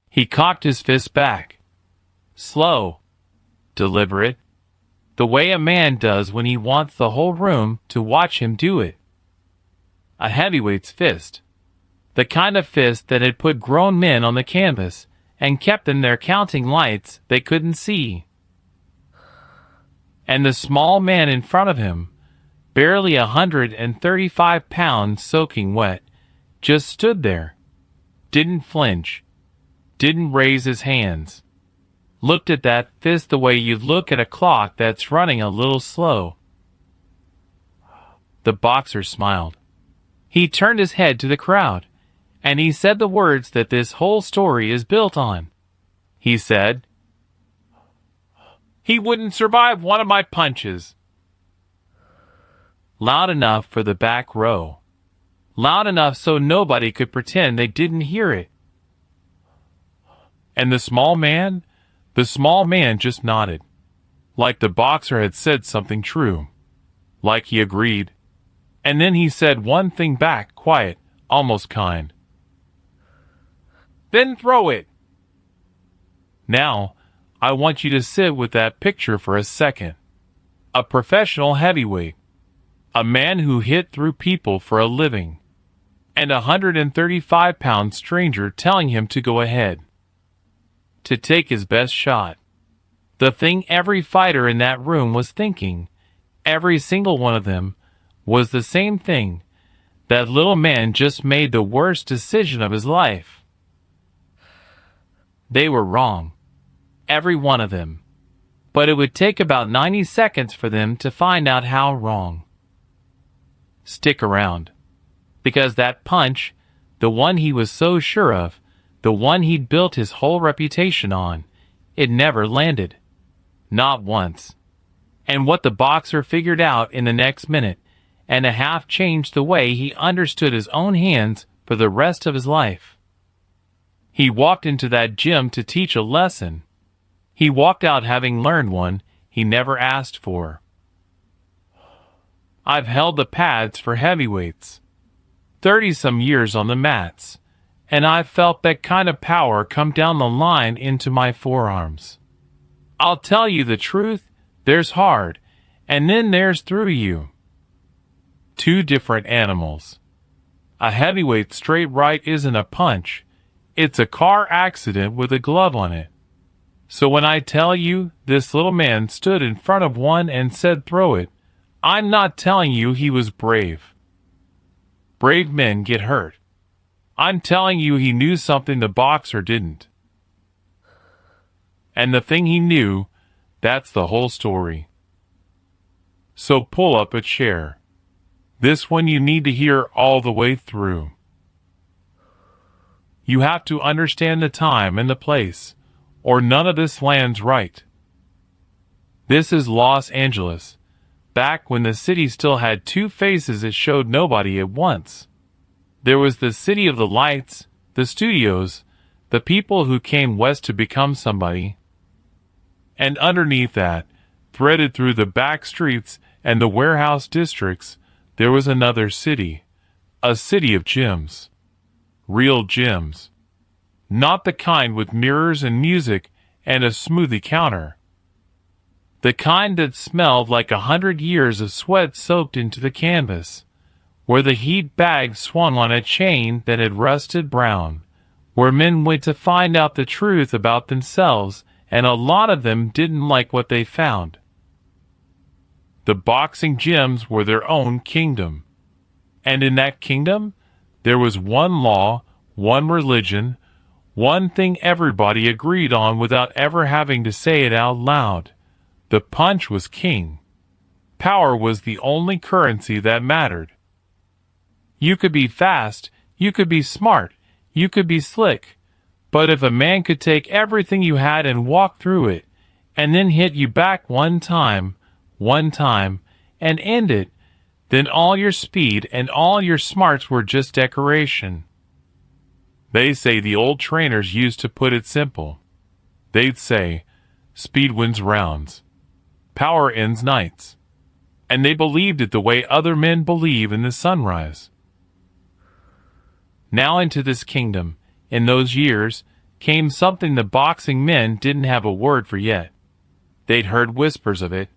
He cocked his fist back. Slow, deliberate, the way a man does when he wants the whole room to watch him do it. A heavyweight's fist. The kind of fist that had put grown men on the canvas and kept them there counting lights they couldn't see. And the small man in front of him, barely 135 pounds soaking wet, just stood there, didn't flinch, didn't raise his hands, looked at that fist the way you'd look at a clock that's running a little slow. The boxer smiled. He turned his head to the crowd, and he said the words that this whole story is built on. He said, "He wouldn't survive one of my punches." Loud enough for the back row. Loud enough so nobody could pretend they didn't hear it. And the small man just nodded, like the boxer had said something true, like he agreed. And then he said one thing back, quiet, almost kind. "Then throw it." Now, I want you to sit with that picture for a second. A professional heavyweight, a man who hit through people for a living, and a 135-pound stranger telling him to go ahead, to take his best shot. The thing every fighter in that room was thinking, every single one of them, was the same thing. That little man just made the worst decision of his life. They were wrong, every one of them, but it would take about 90 seconds for them to find out how wrong. Stick around, because that punch, the one he was so sure of, the one he'd built his whole reputation on, it never landed. Not once. And what the boxer figured out in the next minute and a half changed the way he understood his own hands for the rest of his life. He walked into that gym to teach a lesson. He walked out having learned one he never asked for. I've held the pads for heavyweights, 30-some years on the mats, and I've felt that kind of power come down the line into my forearms. I'll tell you the truth, there's hard, and then there's through you. Two different animals. A heavyweight straight right isn't a punch, it's a car accident with a glove on it. So when I tell you this little man stood in front of one and said throw it, I'm not telling you he was brave. Brave men get hurt. I'm telling you he knew something the boxer didn't. And the thing he knew, that's the whole story. So pull up a chair. This one you need to hear all the way through. You have to understand the time and the place, or none of this lands right. This is Los Angeles, back when the city still had two faces it showed nobody at once. There was the city of the lights, the studios, the people who came west to become somebody. And underneath that, threaded through the back streets and the warehouse districts, there was another city, a city of gyms. Real gyms. Not the kind with mirrors and music and a smoothie counter. The kind that smelled like 100 years of sweat soaked into the canvas, where the heat bag swung on a chain that had rusted brown, where men went to find out the truth about themselves, and a lot of them didn't like what they found. The boxing gyms were their own kingdom. And in that kingdom, there was one law, one religion, one thing everybody agreed on without ever having to say it out loud. The punch was king. Power was the only currency that mattered. You could be fast, you could be smart, you could be slick, but if a man could take everything you had and walk through it, and then hit you back one time, and end it, then all your speed and all your smarts were just decoration. They say the old trainers used to put it simple. They'd say, speed wins rounds. Power ends nights. And they believed it the way other men believe in the sunrise. Now into this kingdom, in those years, came something the boxing men didn't have a word for yet. They'd heard whispers of it.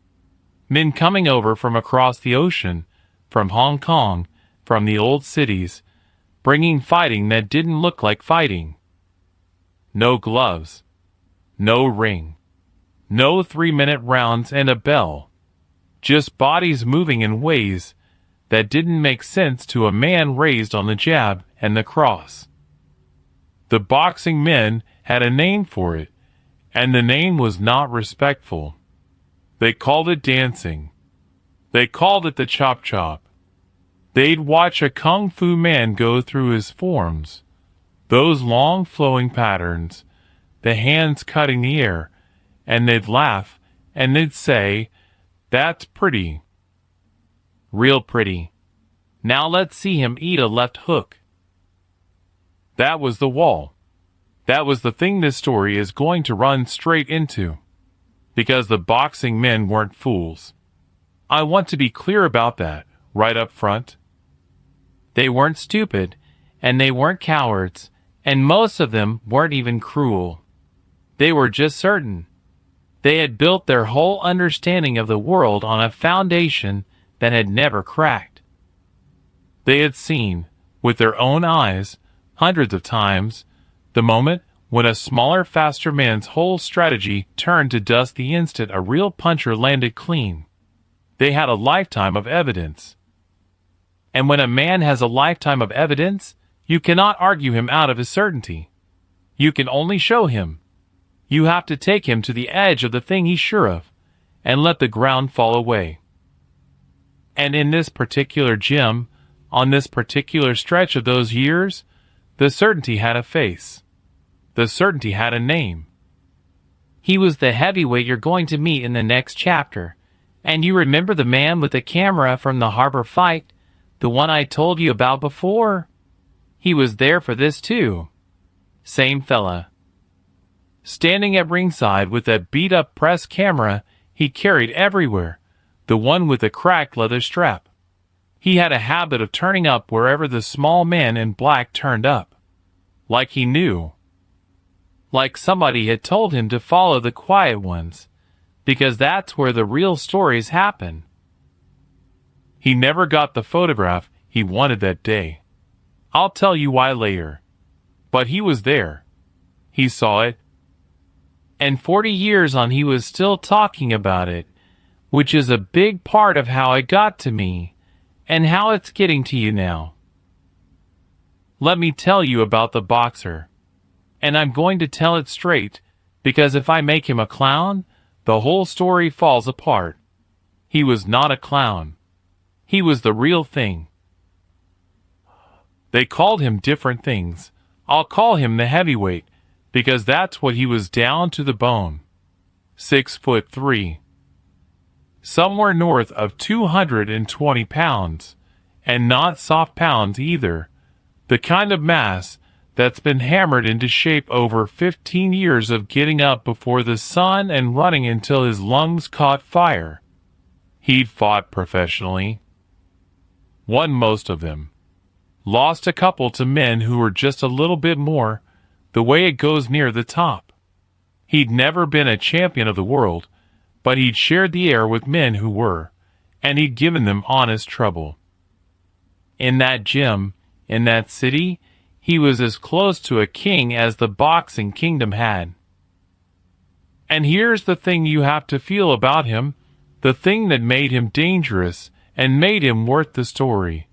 Men coming over from across the ocean, from Hong Kong, from the old cities, bringing fighting that didn't look like fighting. No gloves. No ring. No 3-minute rounds and a bell. Just bodies moving in ways that didn't make sense to a man raised on the jab and the cross. The boxing men had a name for it, and the name was not respectful. They called it dancing. They called it the chop chop. They'd watch a kung fu man go through his forms, those long flowing patterns, the hands cutting the air, and they'd laugh and they'd say, "That's pretty. Real pretty. Now let's see him eat a left hook." That was the wall. That was the thing this story is going to run straight into. Because the boxing men weren't fools. I want to be clear about that, right up front. They weren't stupid, and they weren't cowards, and most of them weren't even cruel. They were just certain. They had built their whole understanding of the world on a foundation that had never cracked. They had seen, with their own eyes, hundreds of times, the moment when a smaller, faster man's whole strategy turned to dust the instant a real puncher landed clean. They had a lifetime of evidence. And when a man has a lifetime of evidence, you cannot argue him out of his certainty. You can only show him. You have to take him to the edge of the thing he's sure of, and let the ground fall away. And in this particular gym, on this particular stretch of those years, the certainty had a face. The certainty had a name. He was the heavyweight you're going to meet in the next chapter. And you remember the man with the camera from the harbor fight, the one I told you about before? He was there for this too. Same fella. Standing at ringside with that beat-up press camera he carried everywhere, the one with the cracked leather strap. He had a habit of turning up wherever the small man in black turned up. Like he knew. Like somebody had told him to follow the quiet ones, because that's where the real stories happen. He never got the photograph he wanted that day. I'll tell you why later. But he was there. He saw it. And 40 years on he was still talking about it, which is a big part of how it got to me, and how it's getting to you now. Let me tell you about the boxer. And I'm going to tell it straight, because if I make him a clown, the whole story falls apart. He was not a clown. He was the real thing. They called him different things. I'll call him the heavyweight, because that's what he was down to the bone. 6'3". Somewhere north of 220 pounds, and not soft pounds either. The kind of mass that's been hammered into shape over 15 years of getting up before the sun and running until his lungs caught fire. He'd fought professionally. Won most of them. Lost a couple to men who were just a little bit more, the way it goes near the top. He'd never been a champion of the world, but he'd shared the air with men who were, and he'd given them honest trouble. In that gym, in that city, he was as close to a king as the boxing kingdom had. And here's the thing you have to feel about him, the thing that made him dangerous and made him worth the story.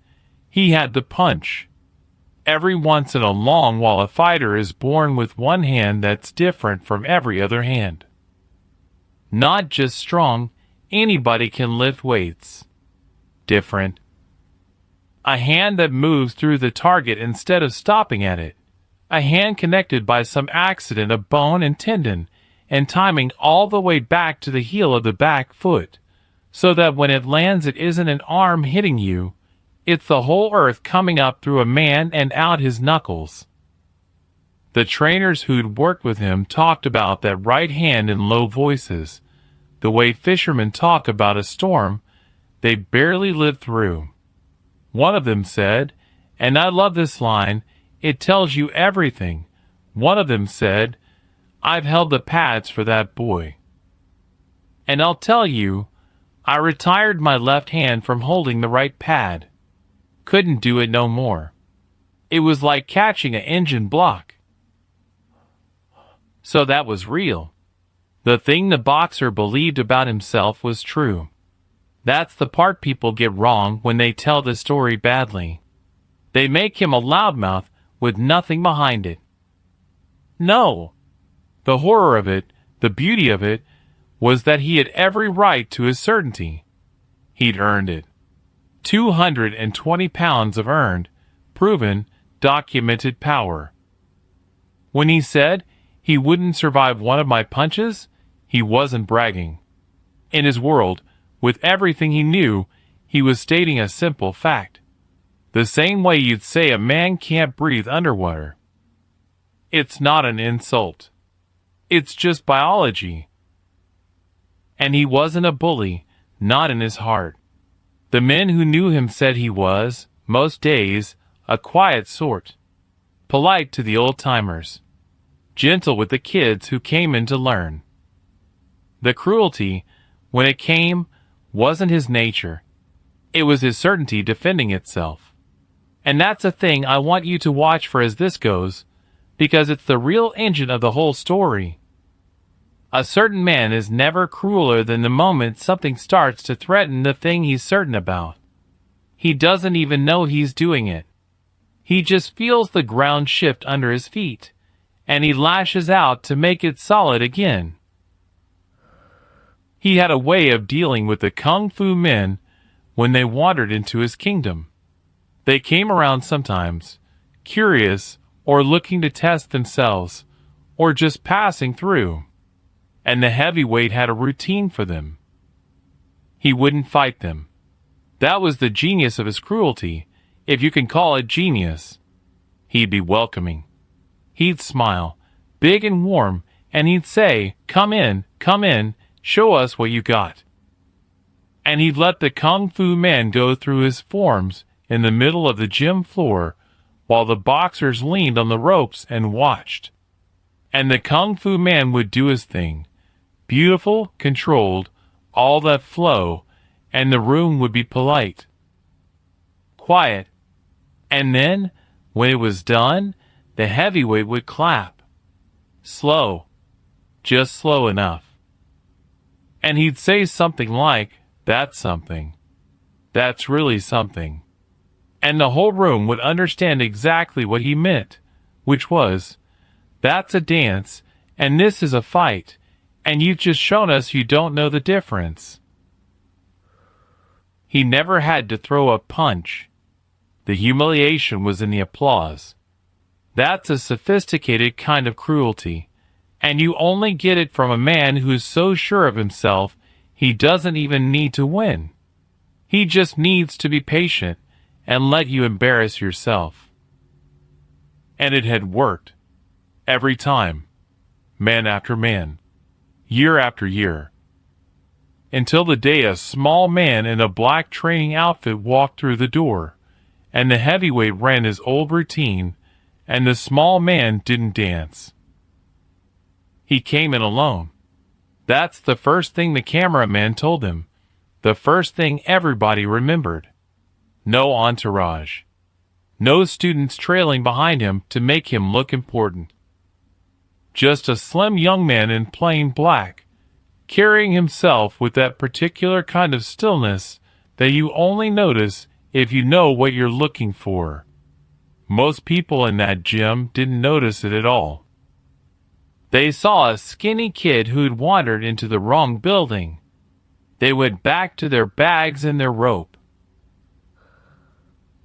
He had the punch. Every once in a long while a fighter is born with one hand that's different from every other hand. Not just strong, anybody can lift weights. Different. A hand that moves through the target instead of stopping at it. A hand connected by some accident of bone and tendon, and timing all the way back to the heel of the back foot, so that when it lands it isn't an arm hitting you, it's the whole earth coming up through a man and out his knuckles. The trainers who'd worked with him talked about that right hand in low voices, the way fishermen talk about a storm they barely lived through. One of them said, and I love this line, "It tells you everything. One of them said, "I've held the pads for that boy. And I'll tell you, I retired my left hand from holding the right pad. Couldn't do it no more. It was like catching an engine block." So that was real. The thing the boxer believed about himself was true. That's the part people get wrong when they tell the story badly. They make him a loudmouth with nothing behind it. No. The horror of it, the beauty of it, was that he had every right to his certainty. He'd earned it. 220 pounds of earned, proven, documented power. When he said he wouldn't survive one of my punches, he wasn't bragging. In his world, with everything he knew, he was stating a simple fact. The same way you'd say a man can't breathe underwater. It's not an insult. It's just biology. And he wasn't a bully, not in his heart. The men who knew him said he was, most days, a quiet sort. Polite to the old-timers. Gentle with the kids who came in to learn. The cruelty, when it came, wasn't his nature. It was his certainty defending itself. And that's a thing I want you to watch for as this goes, because it's the real engine of the whole story. A certain man is never crueler than the moment something starts to threaten the thing he's certain about. He doesn't even know he's doing it. He just feels the ground shift under his feet, and he lashes out to make it solid again. He had a way of dealing with the kung fu men when they wandered into his kingdom. They came around sometimes, curious or looking to test themselves, or just passing through. And the heavyweight had a routine for them. He wouldn't fight them. That was the genius of his cruelty, if you can call it genius. He'd be welcoming. He'd smile, big and warm, and he'd say, come in, show us what you got." And he'd let the kung fu man go through his forms in the middle of the gym floor while the boxers leaned on the ropes and watched. And the kung fu man would do his thing. Beautiful, controlled, all that flow, and the room would be polite. Quiet. And then, when it was done, the heavyweight would clap. Slow. Just slow enough. And he'd say something like, "That's something. That's really something." And the whole room would understand exactly what he meant, which was, "That's a dance, and this is a fight, and you've just shown us you don't know the difference." He never had to throw a punch. The humiliation was in the applause. That's a sophisticated kind of cruelty, and you only get it from a man who's so sure of himself he doesn't even need to win. He just needs to be patient and let you embarrass yourself. And it had worked. Every time. Man after man. Year after year. Until the day a small man in a black training outfit walked through the door, and the heavyweight ran his old routine, and the small man didn't dance. He came in alone. That's the first thing the cameraman told him. The first thing everybody remembered. No entourage. No students trailing behind him to make him look important. Just a slim young man in plain black, carrying himself with that particular kind of stillness that you only notice if you know what you're looking for. Most people in that gym didn't notice it at all. They saw a skinny kid who'd wandered into the wrong building. They went back to their bags and their rope.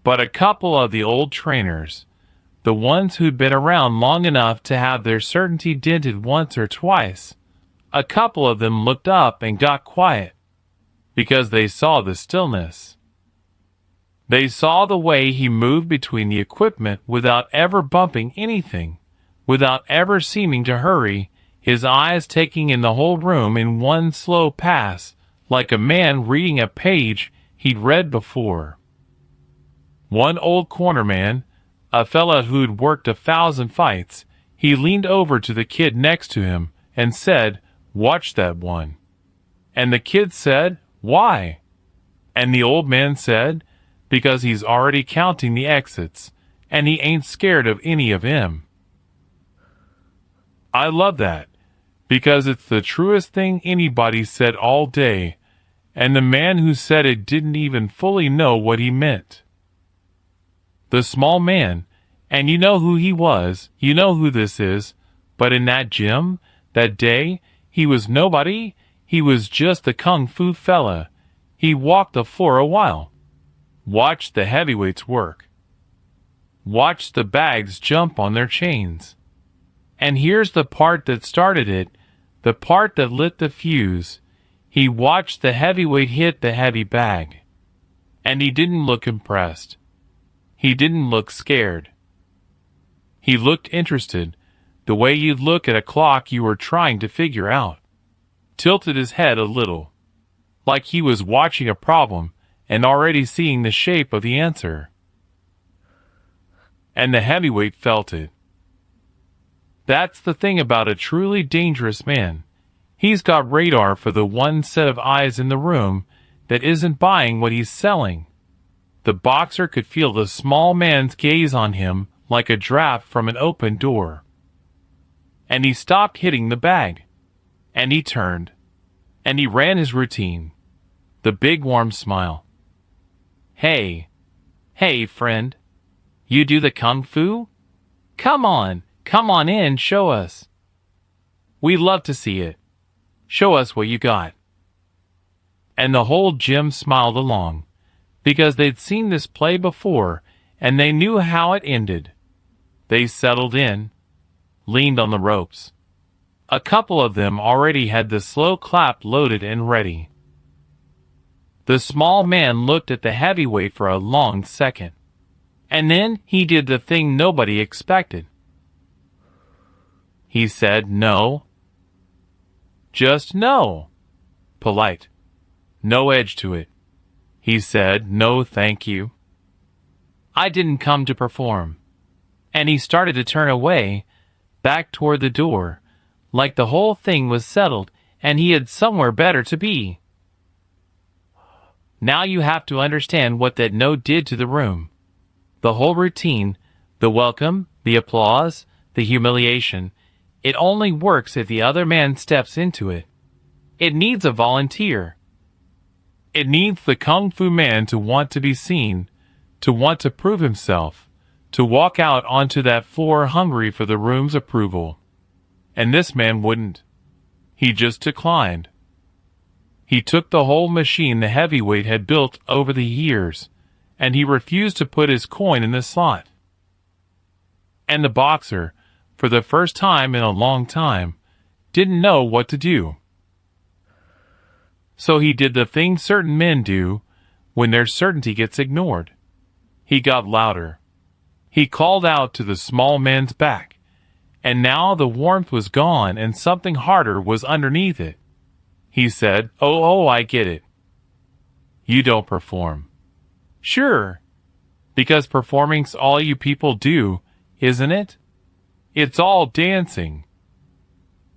But a couple of the old trainers, the ones who'd been around long enough to have their certainty dented once or twice, a couple of them looked up and got quiet, because they saw the stillness. They saw the way he moved between the equipment without ever bumping anything, without ever seeming to hurry, his eyes taking in the whole room in one slow pass, like a man reading a page he'd read before. One old cornerman, a fellow who'd worked 1,000 fights, He leaned over to the kid next to him and said, "Watch that one." And the kid said, "Why?" And the old man said, "Because he's already counting the exits, and he ain't scared of any of 'em." I love that, because it's the truest thing anybody said all day, and the man who said it didn't even fully know what he meant. The small man, and you know who he was, you know who this is, but in that gym, that day, he was nobody, he was just a kung fu fella. He walked the floor a while. Watched the heavyweights work. Watched the bags jump on their chains. And here's the part that started it, the part that lit the fuse. He watched the heavyweight hit the heavy bag. And he didn't look impressed. He didn't look scared. He looked interested, the way you'd look at a clock you were trying to figure out. Tilted his head a little, like he was watching a problem and already seeing the shape of the answer. And the heavyweight felt it. That's the thing about a truly dangerous man. He's got radar for the one set of eyes in the room that isn't buying what he's selling. The boxer could feel the small man's gaze on him like a draft from an open door. And he stopped hitting the bag. And he turned. And he ran his routine. The big warm smile. Hey, friend. You do the kung fu? Come on in, show us. We love to see it. Show us what you got. And the whole gym smiled along, because they'd seen this play before, and they knew how it ended. They settled in, leaned on the ropes. A couple of them already had the slow clap loaded and ready. The small man looked at the heavyweight for a long second, and then he did the thing nobody expected. He said no. Just no. Polite. No edge to it. He said, "No, thank you. I didn't come to perform." And he started to turn away, back toward the door, like the whole thing was settled and he had somewhere better to be. Now you have to understand what that no did to the room. The whole routine, the welcome, the applause, the humiliation, it only works if the other man steps into it. It needs a volunteer. It needs the kung fu man to want to be seen, to want to prove himself, to walk out onto that floor hungry for the room's approval. And this man wouldn't. He just declined. He took the whole machine the heavyweight had built over the years, and he refused to put his coin in the slot. And the boxer, for the first time in a long time, didn't know what to do. So he did the thing certain men do when their certainty gets ignored. He got louder. He called out to the small man's back, and now the warmth was gone and something harder was underneath it. He said, Oh, I get it. You don't perform. Sure, because performing's all you people do, isn't it? It's all dancing.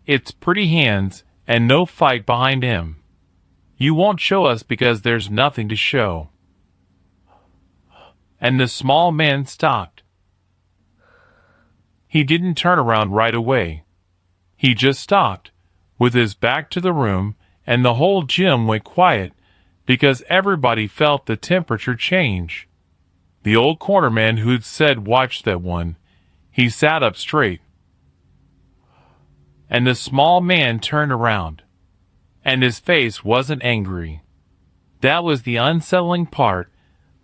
It's pretty hands and no fight behind him. You won't show us because there's nothing to show. And the small man stopped. He didn't turn around right away. He just stopped, with his back to the room, and the whole gym went quiet because everybody felt the temperature change. The old cornerman who'd said watch that one, he sat up straight. And the small man turned around, and his face wasn't angry. That was the unsettling part,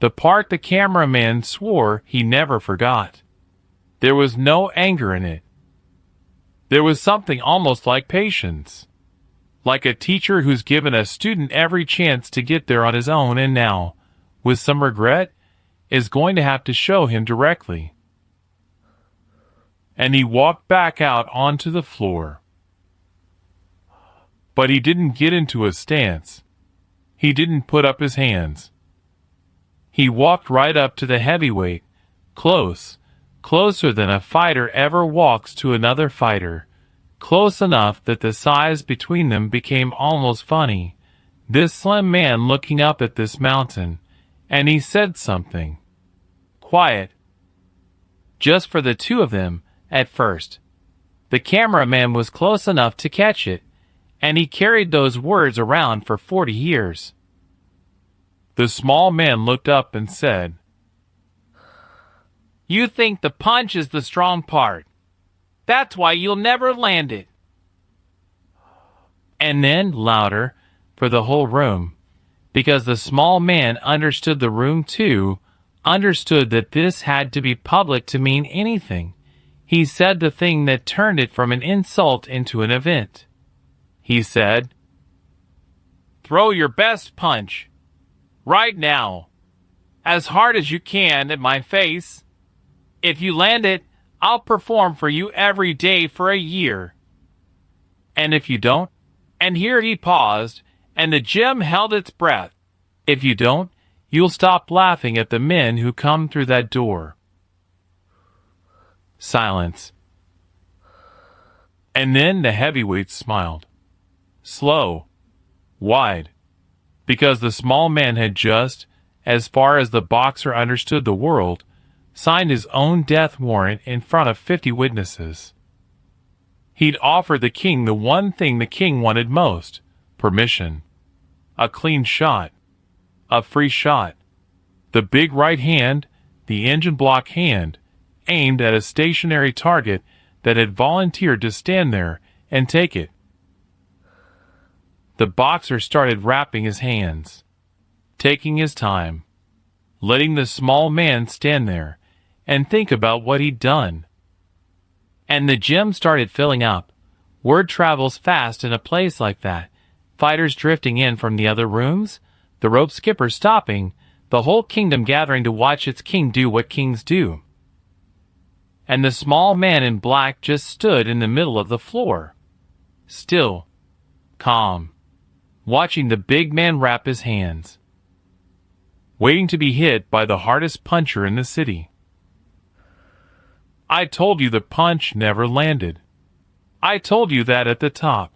the part the cameraman swore he never forgot. There was no anger in it. There was something almost like patience. Like a teacher who's given a student every chance to get there on his own and now, with some regret, is going to have to show him directly. And he walked back out onto the floor. But he didn't get into a stance. He didn't put up his hands. He walked right up to the heavyweight, close, closer than a fighter ever walks to another fighter, close enough that the size between them became almost funny. This slim man looking up at this mountain, and he said something. Quiet. Just for the two of them, at first. The cameraman was close enough to catch it, and he carried those words around for 40 years. The small man looked up and said, "You think the punch is the strong part. That's why you'll never land it." And then, louder, for the whole room, because the small man understood the room too, understood that this had to be public to mean anything. He said the thing that turned it from an insult into an event. He said, "Throw your best punch. Right now. As hard as you can at my face. If you land it, I'll perform for you every day for a year. And if you don't," and here he paused, and the gym held its breath, "if you don't, you'll stop laughing at the men who come through that door." Silence. And then the heavyweight smiled. Slow. Wide. Because the small man had just, as far as the boxer understood the world, signed his own death warrant in front of 50 witnesses. He'd offered the king the one thing the king wanted most: permission. A clean shot. A free shot. The big right hand, the engine block hand, aimed at a stationary target that had volunteered to stand there and take it. The boxer started wrapping his hands, taking his time, letting the small man stand there and think about what he'd done. And the gym started filling up. Word travels fast in a place like that. Fighters drifting in from the other rooms, the rope skipper stopping, the whole kingdom gathering to watch its king do what kings do. And the small man in black just stood in the middle of the floor, still, calm, watching the big man wrap his hands, waiting to be hit by the hardest puncher in the city. I told you the punch never landed. I told you that at the top.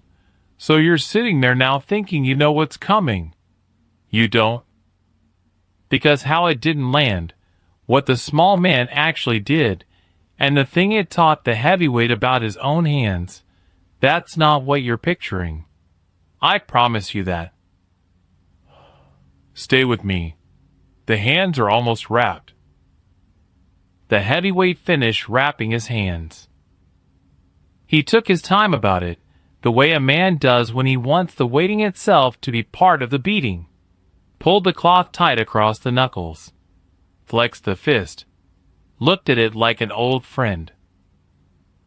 So you're sitting there now thinking you know what's coming. You don't. Because how it didn't land, what the small man actually did, and the thing it taught the heavyweight about his own hands, that's not what you're picturing. I promise you that. Stay with me. The hands are almost wrapped. The heavyweight finished wrapping his hands. He took his time about it, the way a man does when he wants the waiting itself to be part of the beating. Pulled the cloth tight across the knuckles. Flexed the fist. Looked at it like an old friend.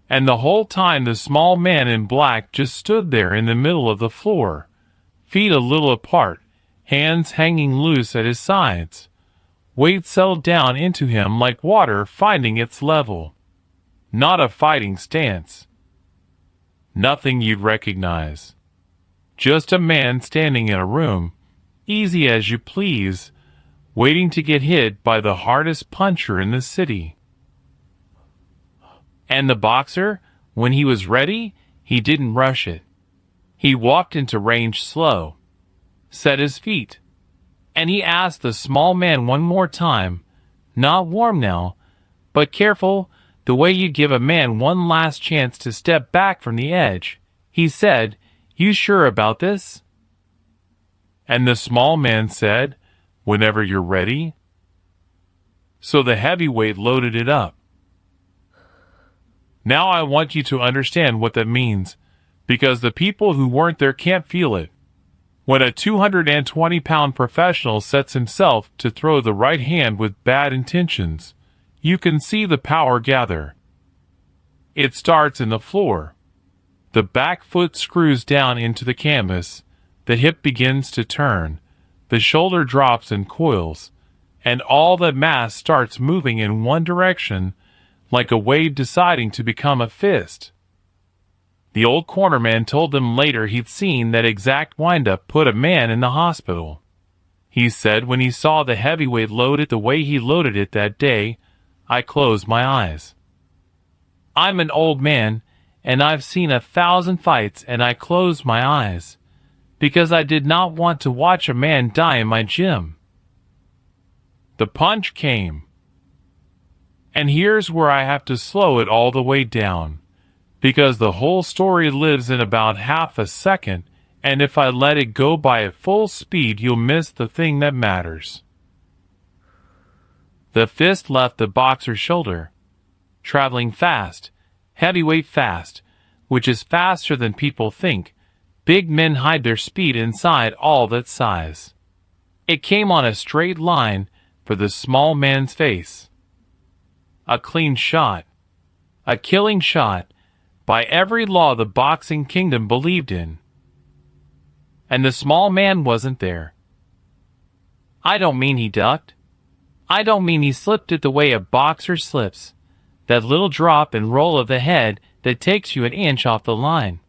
And the whole time the small man in black just stood there in the middle of the floor, feet a little apart, hands hanging loose at his sides. Weight settled down into him like water finding its level. Not a fighting stance. Nothing you'd recognize. Just a man standing in a room, easy as you please, waiting to get hit by the hardest puncher in the city. And the boxer, when he was ready, he didn't rush it. He walked into range slow, set his feet, and he asked the small man one more time, not warm now, but careful, the way you'd give a man one last chance to step back from the edge. He said, "You sure about this?" And the small man said, "Whenever you're ready." So the heavyweight loaded it up. Now I want you to understand what that means, because the people who weren't there can't feel it. When a 220-pound professional sets himself to throw the right hand with bad intentions, you can see the power gather. It starts in the floor. The back foot screws down into the canvas, the hip begins to turn, the shoulder drops and coils, and all the mass starts moving in one direction, like a wave deciding to become a fist. The old cornerman told them later he'd seen that exact windup put a man in the hospital. He said when he saw the heavyweight load it the way he loaded it that day, I closed my eyes. I'm an old man, and I've seen 1,000 fights, and I closed my eyes, because I did not want to watch a man die in my gym. The punch came. And here's where I have to slow it all the way down, because the whole story lives in about half a second, and if I let it go by at full speed, you'll miss the thing that matters. The fist left the boxer's shoulder, traveling fast, heavyweight fast, which is faster than people think. Big men hide their speed inside all that size. It came on a straight line for the small man's face. A clean shot. A killing shot by every law the boxing kingdom believed in. And the small man wasn't there. I don't mean he ducked. I don't mean he slipped it the way a boxer slips, that little drop and roll of the head that takes you an inch off the line.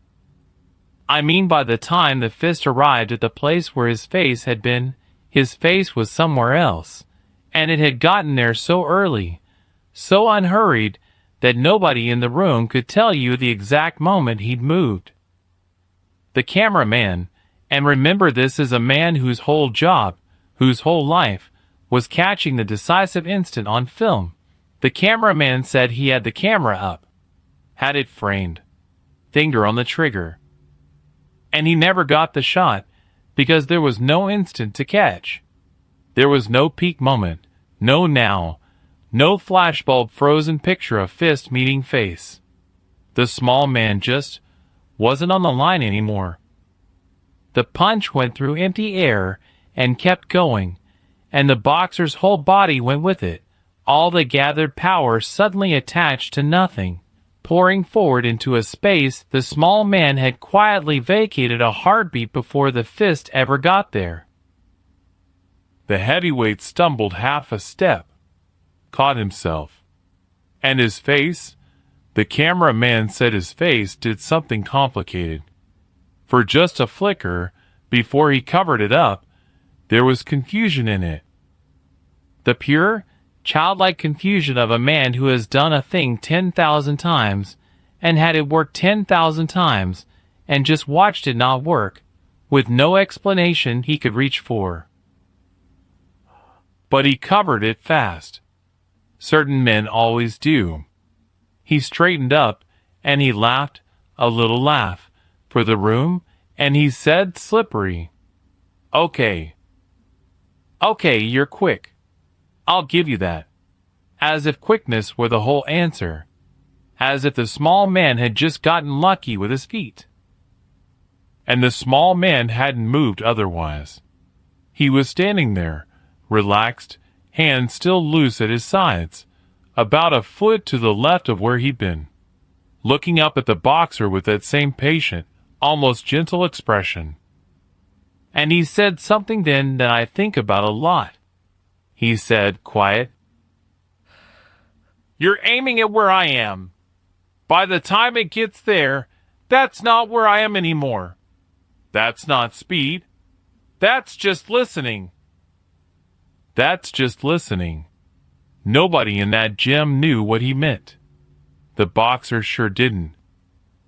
I mean by the time the fist arrived at the place where his face had been, his face was somewhere else, and it had gotten there so early, so unhurried, that nobody in the room could tell you the exact moment he'd moved. The cameraman, and remember this is a man whose whole job, whose whole life, was catching the decisive instant on film. The cameraman said he had the camera up, had it framed, finger on the trigger. And he never got the shot, because there was no instant to catch. There was no peak moment, no now, no flashbulb frozen picture of fist meeting face. The small man just wasn't on the line anymore. The punch went through empty air and kept going, and the boxer's whole body went with it, all the gathered power suddenly attached to nothing, pouring forward into a space the small man had quietly vacated a heartbeat before the fist ever got there. The heavyweight stumbled half a step, caught himself, and his face, the cameraman said his face did something complicated. For just a flicker, before he covered it up, there was confusion in it. The pure, childlike confusion of a man who has done a thing 10,000 times, and had it work 10,000 times, and just watched it not work, with no explanation he could reach for. But he covered it fast. Certain men always do. He straightened up, and he laughed, a little laugh, for the room, and he said slippery, "Okay. Okay, you're quick. I'll give you that." As if quickness were the whole answer. As if the small man had just gotten lucky with his feet. And the small man hadn't moved otherwise. He was standing there, relaxed, hands still loose at his sides, about a foot to the left of where he'd been, looking up at the boxer with that same patient, almost gentle expression. And he said something then that I think about a lot. He said, quiet, "You're aiming at where I am. By the time it gets there, that's not where I am anymore. That's not speed. That's just listening." That's just listening. Nobody in that gym knew what he meant. The boxer sure didn't.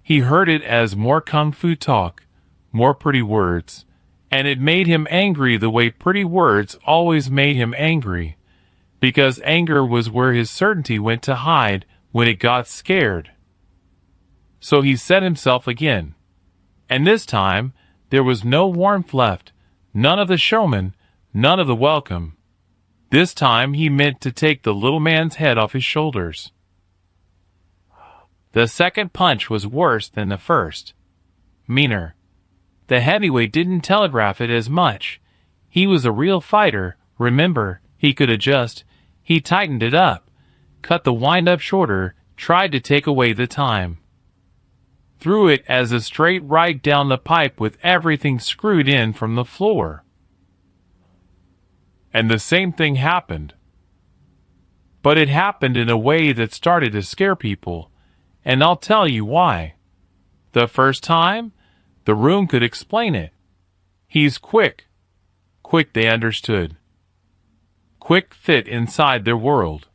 He heard it as more kung fu talk, more pretty words, and it made him angry the way pretty words always made him angry, because anger was where his certainty went to hide when it got scared. So he set himself again, and this time there was no warmth left, none of the showman, none of the welcome. This time he meant to take the little man's head off his shoulders. The second punch was worse than the first. Meaner. The heavyweight didn't telegraph it as much. He was a real fighter, remember, he could adjust. He tightened it up, cut the wind-up shorter, tried to take away the time. Threw it as a straight right down the pipe with everything screwed in from the floor. And the same thing happened. But it happened in a way that started to scare people. And I'll tell you why. The first time, the room could explain it. He's quick. Quick, they understood. Quick fit inside their world.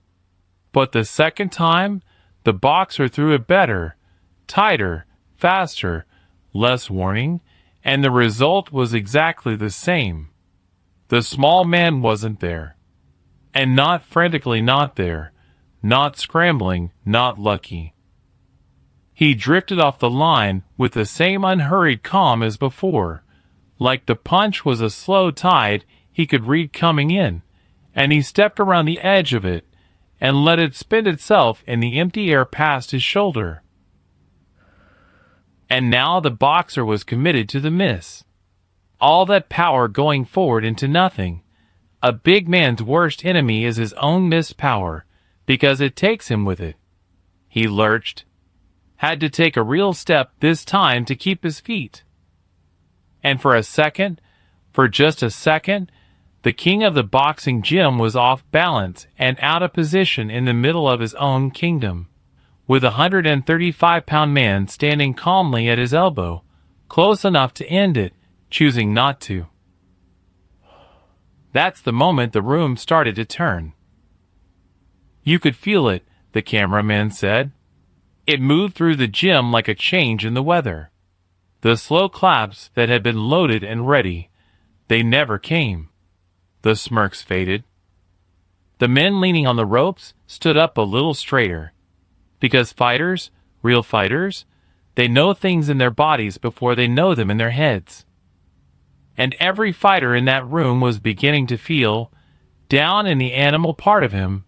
But the second time, the boxer threw it better, tighter, faster, less warning, and the result was exactly the same. The small man wasn't there. And not frantically not there, not scrambling, not lucky. He drifted off the line with the same unhurried calm as before, like the punch was a slow tide he could read coming in, and he stepped around the edge of it and let it spin itself in the empty air past his shoulder. And now the boxer was committed to the miss. All that power going forward into nothing. A big man's worst enemy is his own missed power, because it takes him with it. He lurched, had to take a real step this time to keep his feet. And for just a second, the king of the boxing gym was off balance and out of position in the middle of his own kingdom, with a 135-pound man standing calmly at his elbow, close enough to end it, choosing not to. That's the moment the room started to turn. You could feel it, the cameraman said. It moved through the gym like a change in the weather. The slow claps that had been loaded and ready, they never came. The smirks faded. The men leaning on the ropes stood up a little straighter. Because fighters, real fighters, they know things in their bodies before they know them in their heads. And every fighter in that room was beginning to feel, down in the animal part of him,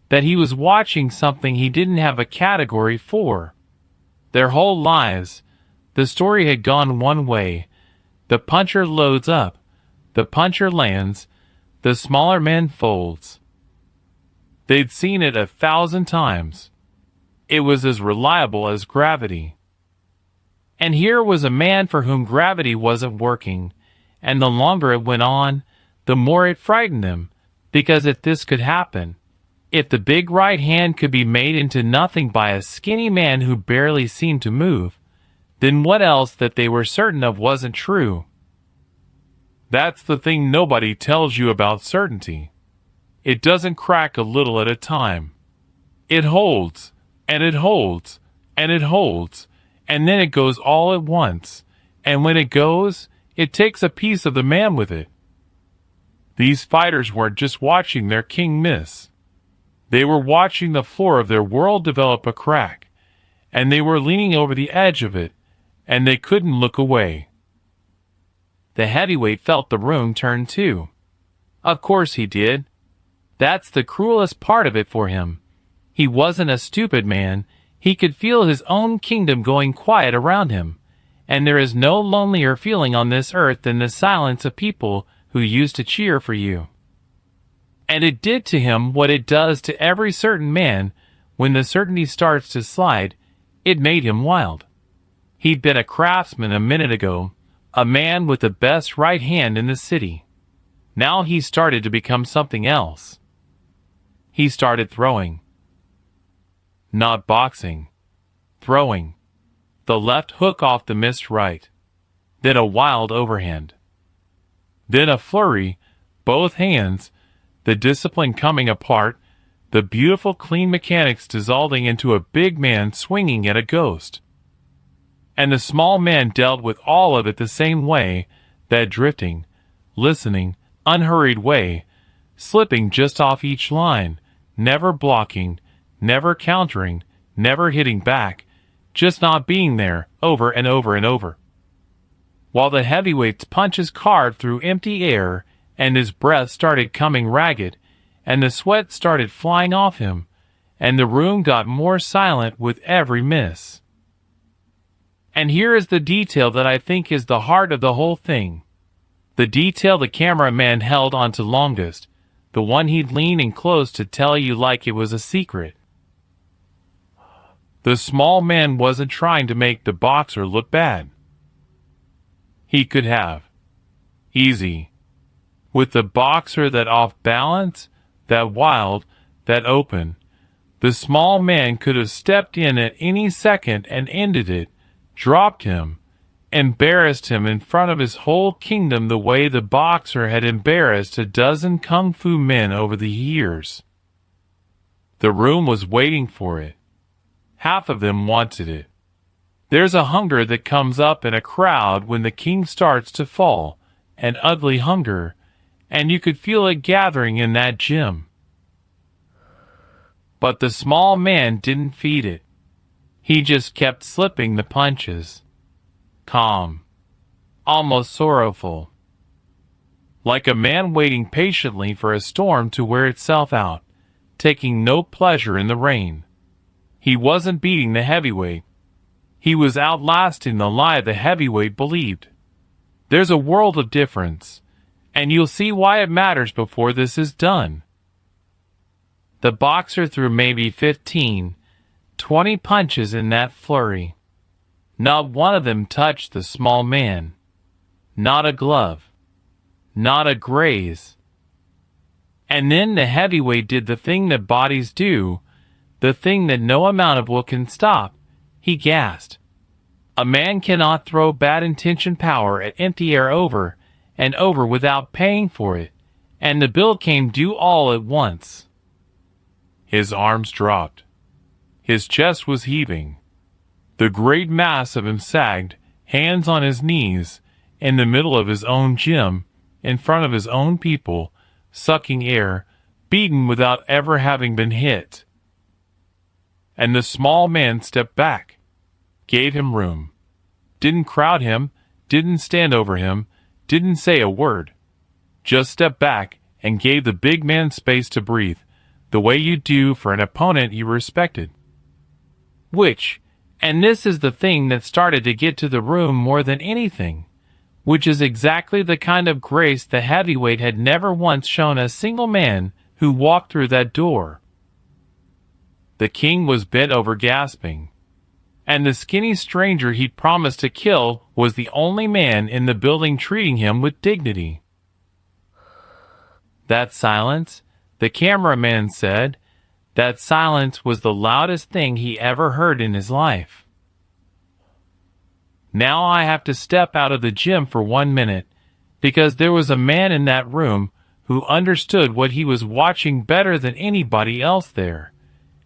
that he was watching something he didn't have a category for. Their whole lives, the story had gone one way. The puncher loads up, the puncher lands, the smaller man folds. They'd seen it 1,000 times. It was as reliable as gravity. And here was a man for whom gravity wasn't working, and the longer it went on, the more it frightened him, because if this could happen, if the big right hand could be made into nothing by a skinny man who barely seemed to move, then what else that they were certain of wasn't true? That's the thing nobody tells you about certainty. It doesn't crack a little at a time. It holds, and it holds, and it holds, and then it goes all at once, and when it goes, it takes a piece of the man with it. These fighters weren't just watching their king miss. They were watching the floor of their world develop a crack, and they were leaning over the edge of it, and they couldn't look away. The heavyweight felt the room turn too. Of course he did. That's the cruelest part of it for him. He wasn't a stupid man. He could feel his own kingdom going quiet around him, and there is no lonelier feeling on this earth than the silence of people who used to cheer for you. And it did to him what it does to every certain man when the certainty starts to slide. It made him wild. He'd been a craftsman a minute ago, a man with the best right hand in the city. Now he started to become something else. He started throwing. Not boxing. Throwing. The left hook off the missed right. Then a wild overhand. Then a flurry, both hands, the discipline coming apart, the beautiful clean mechanics dissolving into a big man swinging at a ghost. And the small man dealt with all of it the same way, that drifting, listening, unhurried way, slipping just off each line, never blocking, never countering, never hitting back, just not being there, over and over and over. While the heavyweight's punches carved through empty air, and his breath started coming ragged, and the sweat started flying off him, and the room got more silent with every miss. And here is the detail that I think is the heart of the whole thing. The detail the cameraman held on to longest, the one he'd lean in close to tell you like it was a secret. The small man wasn't trying to make the boxer look bad. He could have. Easy. With the boxer that off balance, that wild, that open, the small man could have stepped in at any second and ended it, dropped him, embarrassed him in front of his whole kingdom the way the boxer had embarrassed a dozen kung fu men over the years. The room was waiting for it. Half of them wanted it. There's a hunger that comes up in a crowd when the king starts to fall, an ugly hunger, and you could feel it gathering in that gym. But the small man didn't feed it. He just kept slipping the punches. Calm. Almost sorrowful. Like a man waiting patiently for a storm to wear itself out, taking no pleasure in the rain. He wasn't beating the heavyweight. He was outlasting the lie the heavyweight believed. There's a world of difference, and you'll see why it matters before this is done. The boxer threw maybe 15, 20 punches in that flurry. Not one of them touched the small man. Not a glove. Not a graze. And then the heavyweight did the thing that bodies do, the thing that no amount of will can stop. He gasped. A man cannot throw bad-intentioned power at empty air over and over without paying for it, and the bill came due all at once. His arms dropped. His chest was heaving. The great mass of him sagged, hands on his knees, in the middle of his own gym, in front of his own people, sucking air, beaten without ever having been hit. And the small man stepped back, gave him room, didn't crowd him, didn't stand over him, didn't say a word, just stepped back and gave the big man space to breathe, the way you do for an opponent you respected. Which, and this is the thing that started to get to the room more than anything, which is exactly the kind of grace the heavyweight had never once shown a single man who walked through that door. The king was bent over gasping, and the skinny stranger he'd promised to kill was the only man in the building treating him with dignity. That silence, the cameraman said, that silence was the loudest thing he ever heard in his life. Now I have to step out of the gym for 1 minute, because there was a man in that room who understood what he was watching better than anybody else there,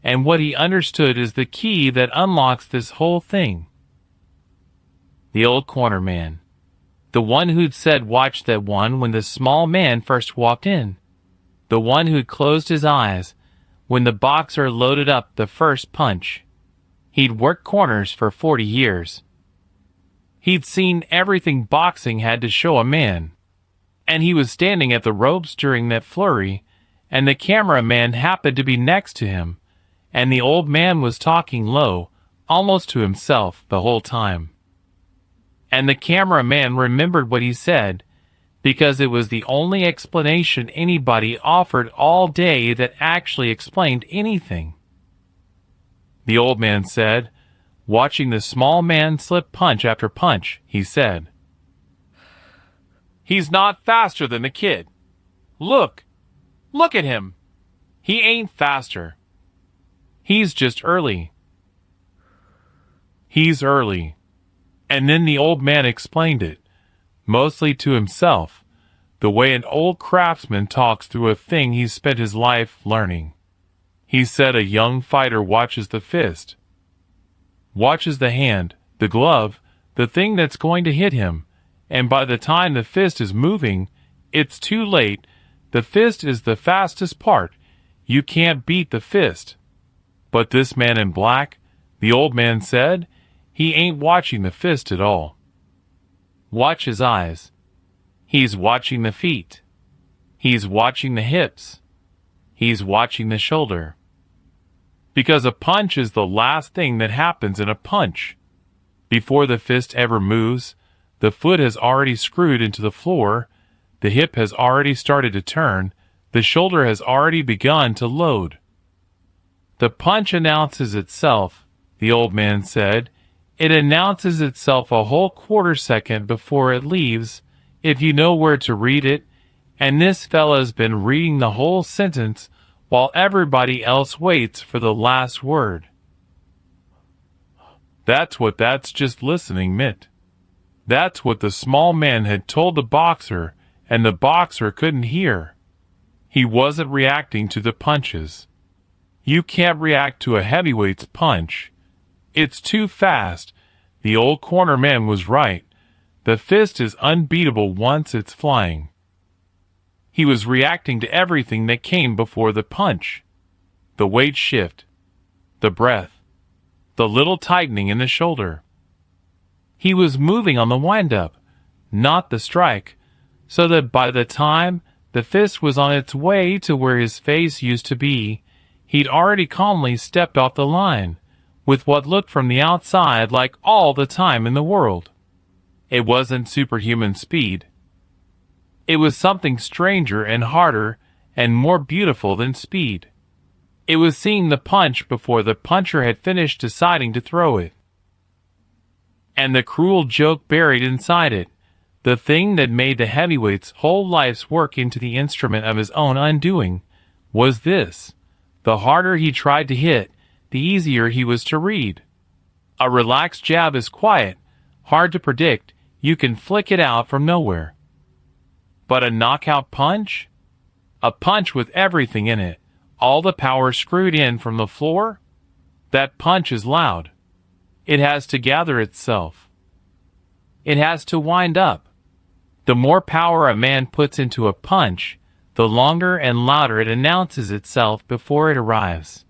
and what he understood is the key that unlocks this whole thing. The old corner man. The one who'd said watch that one when the small man first walked in. The one who'd closed his eyes when the boxer loaded up the first punch. He'd worked corners for 40 years. He'd seen everything boxing had to show a man. And he was standing at the ropes during that flurry, and the cameraman happened to be next to him, and the old man was talking low, almost to himself, the whole time. And the cameraman remembered what he said, because it was the only explanation anybody offered all day that actually explained anything. The old man said, watching the small man slip punch after punch, he said, "He's not faster than the kid. Look at him. He ain't faster. He's just early. He's early." And then the old man explained it, mostly to himself, the way an old craftsman talks through a thing he's spent his life learning. He said a young fighter watches the fist, watches the hand, the glove, the thing that's going to hit him, and by the time the fist is moving, it's too late. The fist is the fastest part. You can't beat the fist. But this man in black, the old man said, he ain't watching the fist at all. Watch his eyes. He's watching the feet. He's watching the hips. He's watching the shoulder. Because a punch is the last thing that happens in a punch. Before the fist ever moves, the foot has already screwed into the floor, the hip has already started to turn, the shoulder has already begun to load. The punch announces itself, the old man said. It announces itself a whole quarter second before it leaves, if you know where to read it, and this fella's been reading the whole sentence while everybody else waits for the last word. That's what that's just listening meant. That's what the small man had told the boxer, and the boxer couldn't hear. He wasn't reacting to the punches. You can't react to a heavyweight's punch. It's too fast. The old corner man was right. The fist is unbeatable once it's flying. He was reacting to everything that came before the punch. The weight shift. The breath. The little tightening in the shoulder. He was moving on the wind-up, not the strike, so that by the time the fist was on its way to where his face used to be, he'd already calmly stepped off the line, with what looked from the outside like all the time in the world. It wasn't superhuman speed. It was something stranger and harder and more beautiful than speed. It was seeing the punch before the puncher had finished deciding to throw it. And the cruel joke buried inside it, the thing that made the heavyweight's whole life's work into the instrument of his own undoing, was this: the harder he tried to hit, the easier he was to read. A relaxed jab is quiet, hard to predict, you can flick it out from nowhere. But a knockout punch? A punch with everything in it, all the power screwed in from the floor? That punch is loud. It has to gather itself. It has to wind up. The more power a man puts into a punch, the longer and louder it announces itself before it arrives.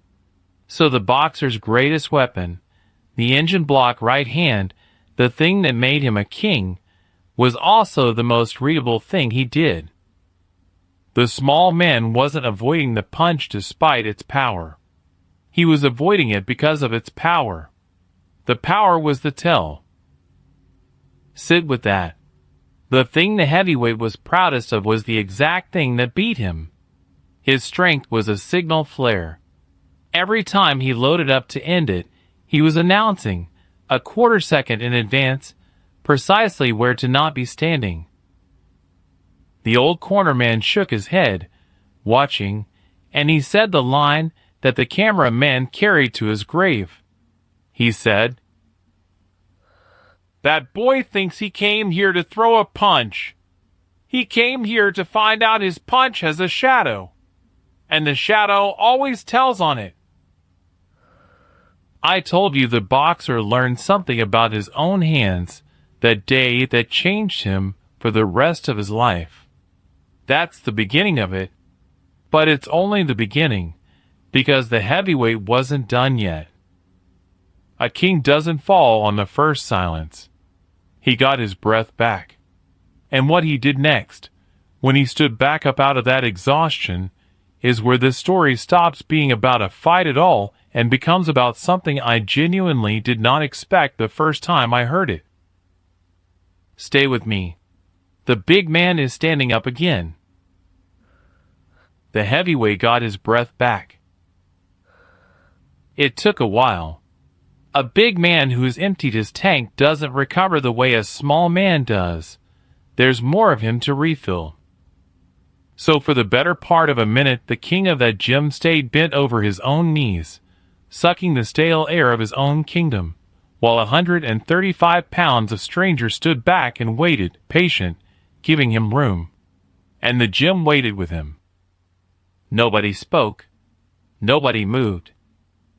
So the boxer's greatest weapon, the engine block right hand, the thing that made him a king, was also the most readable thing he did. The small man wasn't avoiding the punch despite its power. He was avoiding it because of its power. The power was the tell. Sit with that. The thing the heavyweight was proudest of was the exact thing that beat him. His strength was a signal flare. Every time he loaded up to end it, he was announcing, a quarter second in advance, precisely where to not be standing. The old corner man shook his head, watching, and he said the line that the cameraman carried to his grave. He said, "That boy thinks he came here to throw a punch. He came here to find out his punch has a shadow, and the shadow always tells on it." I told you the boxer learned something about his own hands that day that changed him for the rest of his life. That's the beginning of it, but it's only the beginning, because the heavyweight wasn't done yet. A king doesn't fall on the first silence. He got his breath back. And what he did next, when he stood back up out of that exhaustion, is where this story stops being about a fight at all and becomes about something I genuinely did not expect the first time I heard it. Stay with me. The big man is standing up again. The heavyweight got his breath back. It took a while. A big man who's emptied his tank doesn't recover the way a small man does. There's more of him to refill. So for the better part of a minute, the king of that gym stayed bent over his own knees, sucking the stale air of his own kingdom, while 135 pounds of strangers stood back and waited, patient, giving him room. And the gym waited with him. Nobody spoke. Nobody moved.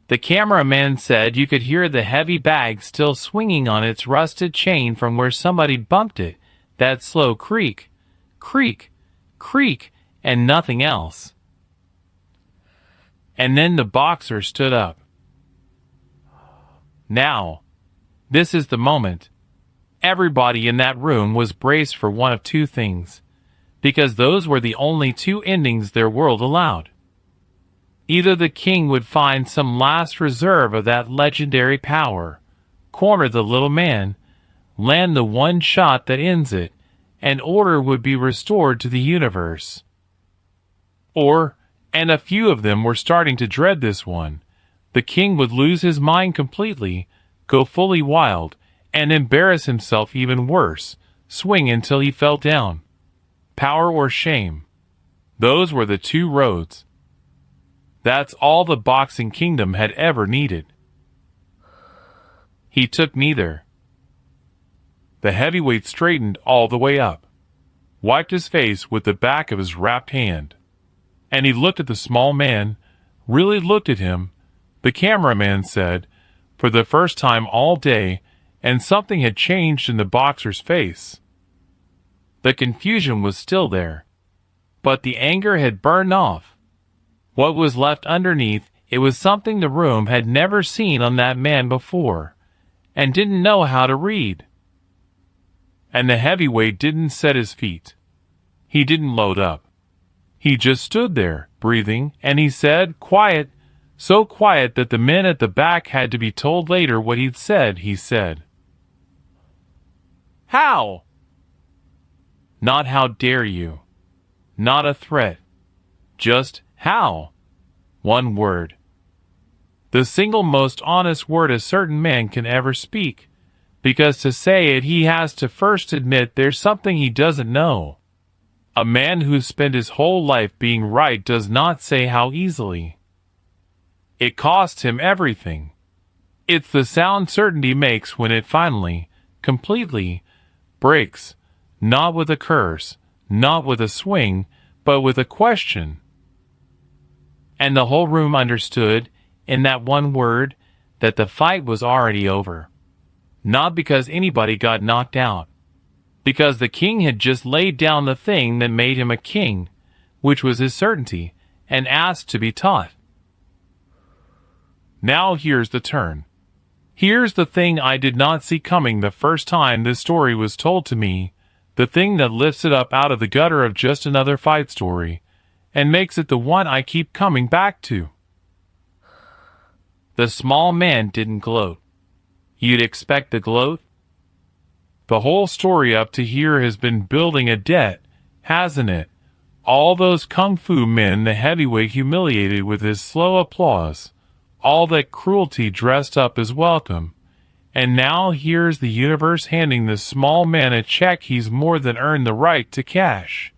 The cameraman said you could hear the heavy bag still swinging on its rusted chain from where somebody bumped it, that slow creak, creak, creak, and nothing else. And then the boxer stood up. Now, this is the moment. Everybody in that room was braced for one of two things, because those were the only two endings their world allowed. Either the king would find some last reserve of that legendary power, corner the little man, land the one shot that ends it, and order would be restored to the universe. Or, and a few of them were starting to dread this one, the king would lose his mind completely, go fully wild, and embarrass himself even worse, swing until he fell down. Power or shame. Those were the two roads. That's all the boxing kingdom had ever needed. He took neither. The heavyweight straightened all the way up, wiped his face with the back of his wrapped hand, and he looked at the small man, really looked at him, the cameraman said, for the first time all day, and something had changed in the boxer's face. The confusion was still there, but the anger had burned off. What was left underneath, it was something the room had never seen on that man before, and didn't know how to read. And the heavyweight didn't set his feet. He didn't load up. He just stood there, breathing, and he said, quiet, so quiet that the men at the back had to be told later what he'd said. He said, "How?" Not how dare you. Not a threat. Just how. One word. The single most honest word a certain man can ever speak, because to say it he has to first admit there's something he doesn't know. A man who's spent his whole life being right does not say how easily. It costs him everything. It's the sound certainty makes when it finally, completely, breaks, not with a curse, not with a swing, but with a question. And the whole room understood, in that one word, that the fight was already over. Not because anybody got knocked out. Because the king had just laid down the thing that made him a king, which was his certainty, and asked to be taught. Now here's the turn. Here's the thing I did not see coming the first time this story was told to me, the thing that lifts it up out of the gutter of just another fight story, and makes it the one I keep coming back to. The small man didn't gloat. You'd expect to gloat? The whole story up to here has been building a debt, hasn't it? All those kung fu men the heavyweight humiliated with his slow applause, all that cruelty dressed up as welcome, and now here's the universe handing the small man a check he's more than earned the right to cash.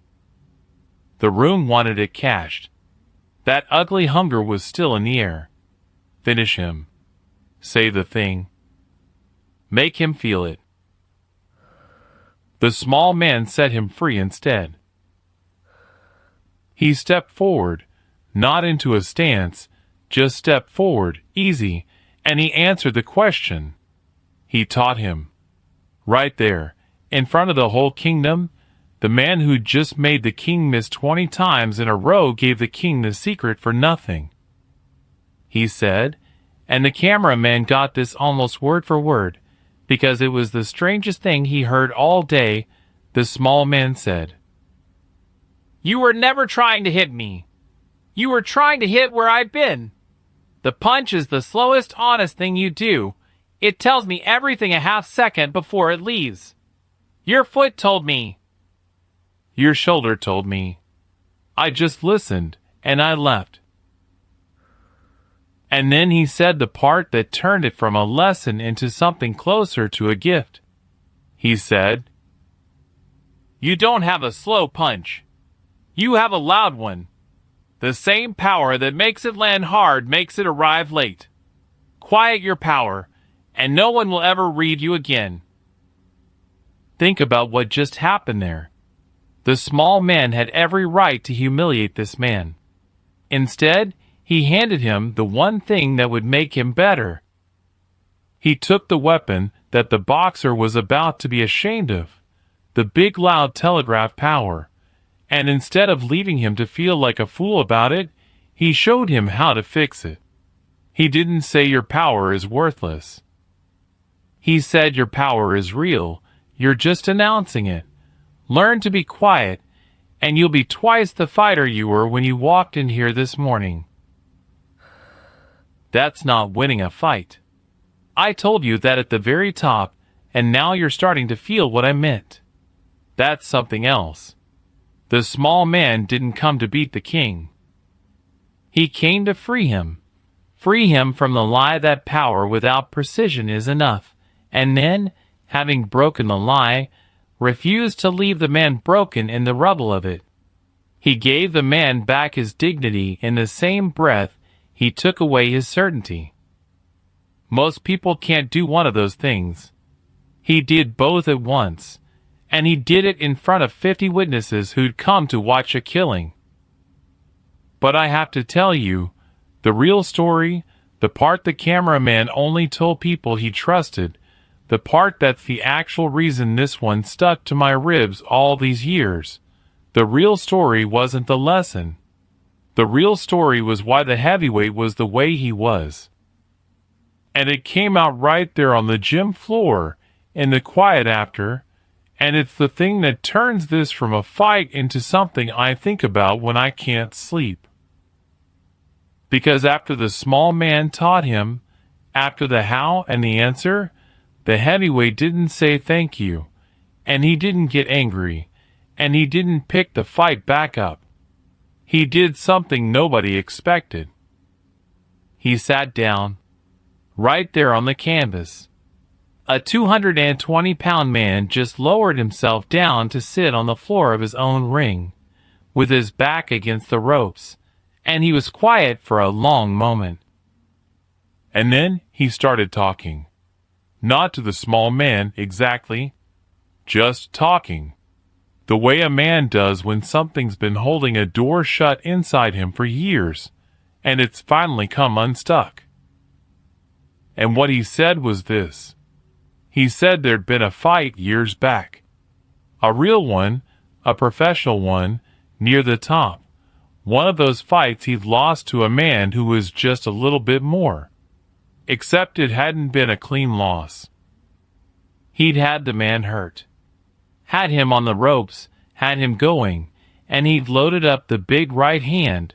The room wanted it cashed. That ugly hunger was still in the air. Finish him. Say the thing. Make him feel it. The small man set him free instead. He stepped forward, not into a stance, just stepped forward, easy, and he answered the question. He taught him. Right there, in front of the whole kingdom, the man who'd just made the king miss 20 times in a row gave the king the secret for nothing. He said, and the cameraman got this almost word for word, because it was the strangest thing he heard all day. The small man said, "You were never trying to hit me. You were trying to hit where I've been. The punch is the slowest honest thing you do. It tells me everything a half second before it leaves. Your foot told me. Your shoulder told me. I just listened, and I left." And then he said the part that turned it from a lesson into something closer to a gift. He said, "You don't have a slow punch. You have a loud one. The same power that makes it land hard makes it arrive late. Quiet your power, and no one will ever read you again." Think about what just happened there. The small man had every right to humiliate this man. Instead, he handed him the one thing that would make him better. He took the weapon that the boxer was about to be ashamed of, the big loud telegraph power, and instead of leaving him to feel like a fool about it, he showed him how to fix it. He didn't say your power is worthless. He said your power is real, you're just announcing it. Learn to be quiet, and you'll be twice the fighter you were when you walked in here this morning. That's not winning a fight. I told you that at the very top, and now you're starting to feel what I meant. That's something else. The small man didn't come to beat the king. He came to free him from the lie that power without precision is enough, and then, having broken the lie, refused to leave the man broken in the rubble of it. He gave the man back his dignity in the same breath he took away his certainty. Most people can't do one of those things. He did both at once, and he did it in front of 50 witnesses who'd come to watch a killing. But I have to tell you, The real story, the part the cameraman only told people he trusted, the part that's the actual reason this one stuck to my ribs all these years. The real story wasn't the lesson. The real story was why the heavyweight was the way he was. And it came out right there on the gym floor, in the quiet after, and it's the thing that turns this from a fight into something I think about when I can't sleep. Because after the small man taught him, after the how and the answer, the heavyweight didn't say thank you, and he didn't get angry, and he didn't pick the fight back up. He did something nobody expected. He sat down, right there on the canvas. A 220-pound man just lowered himself down to sit on the floor of his own ring, with his back against the ropes, and he was quiet for a long moment. And then he started talking. Not to the small man exactly, just talking. The way a man does when something's been holding a door shut inside him for years, and it's finally come unstuck. And what he said was this. He said there'd been a fight years back. A real one, a professional one, near the top. One of those fights he'd lost to a man who was just a little bit more. Except it hadn't been a clean loss. He'd had the man hurt. Had him on the ropes, had him going, and he'd loaded up the big right hand,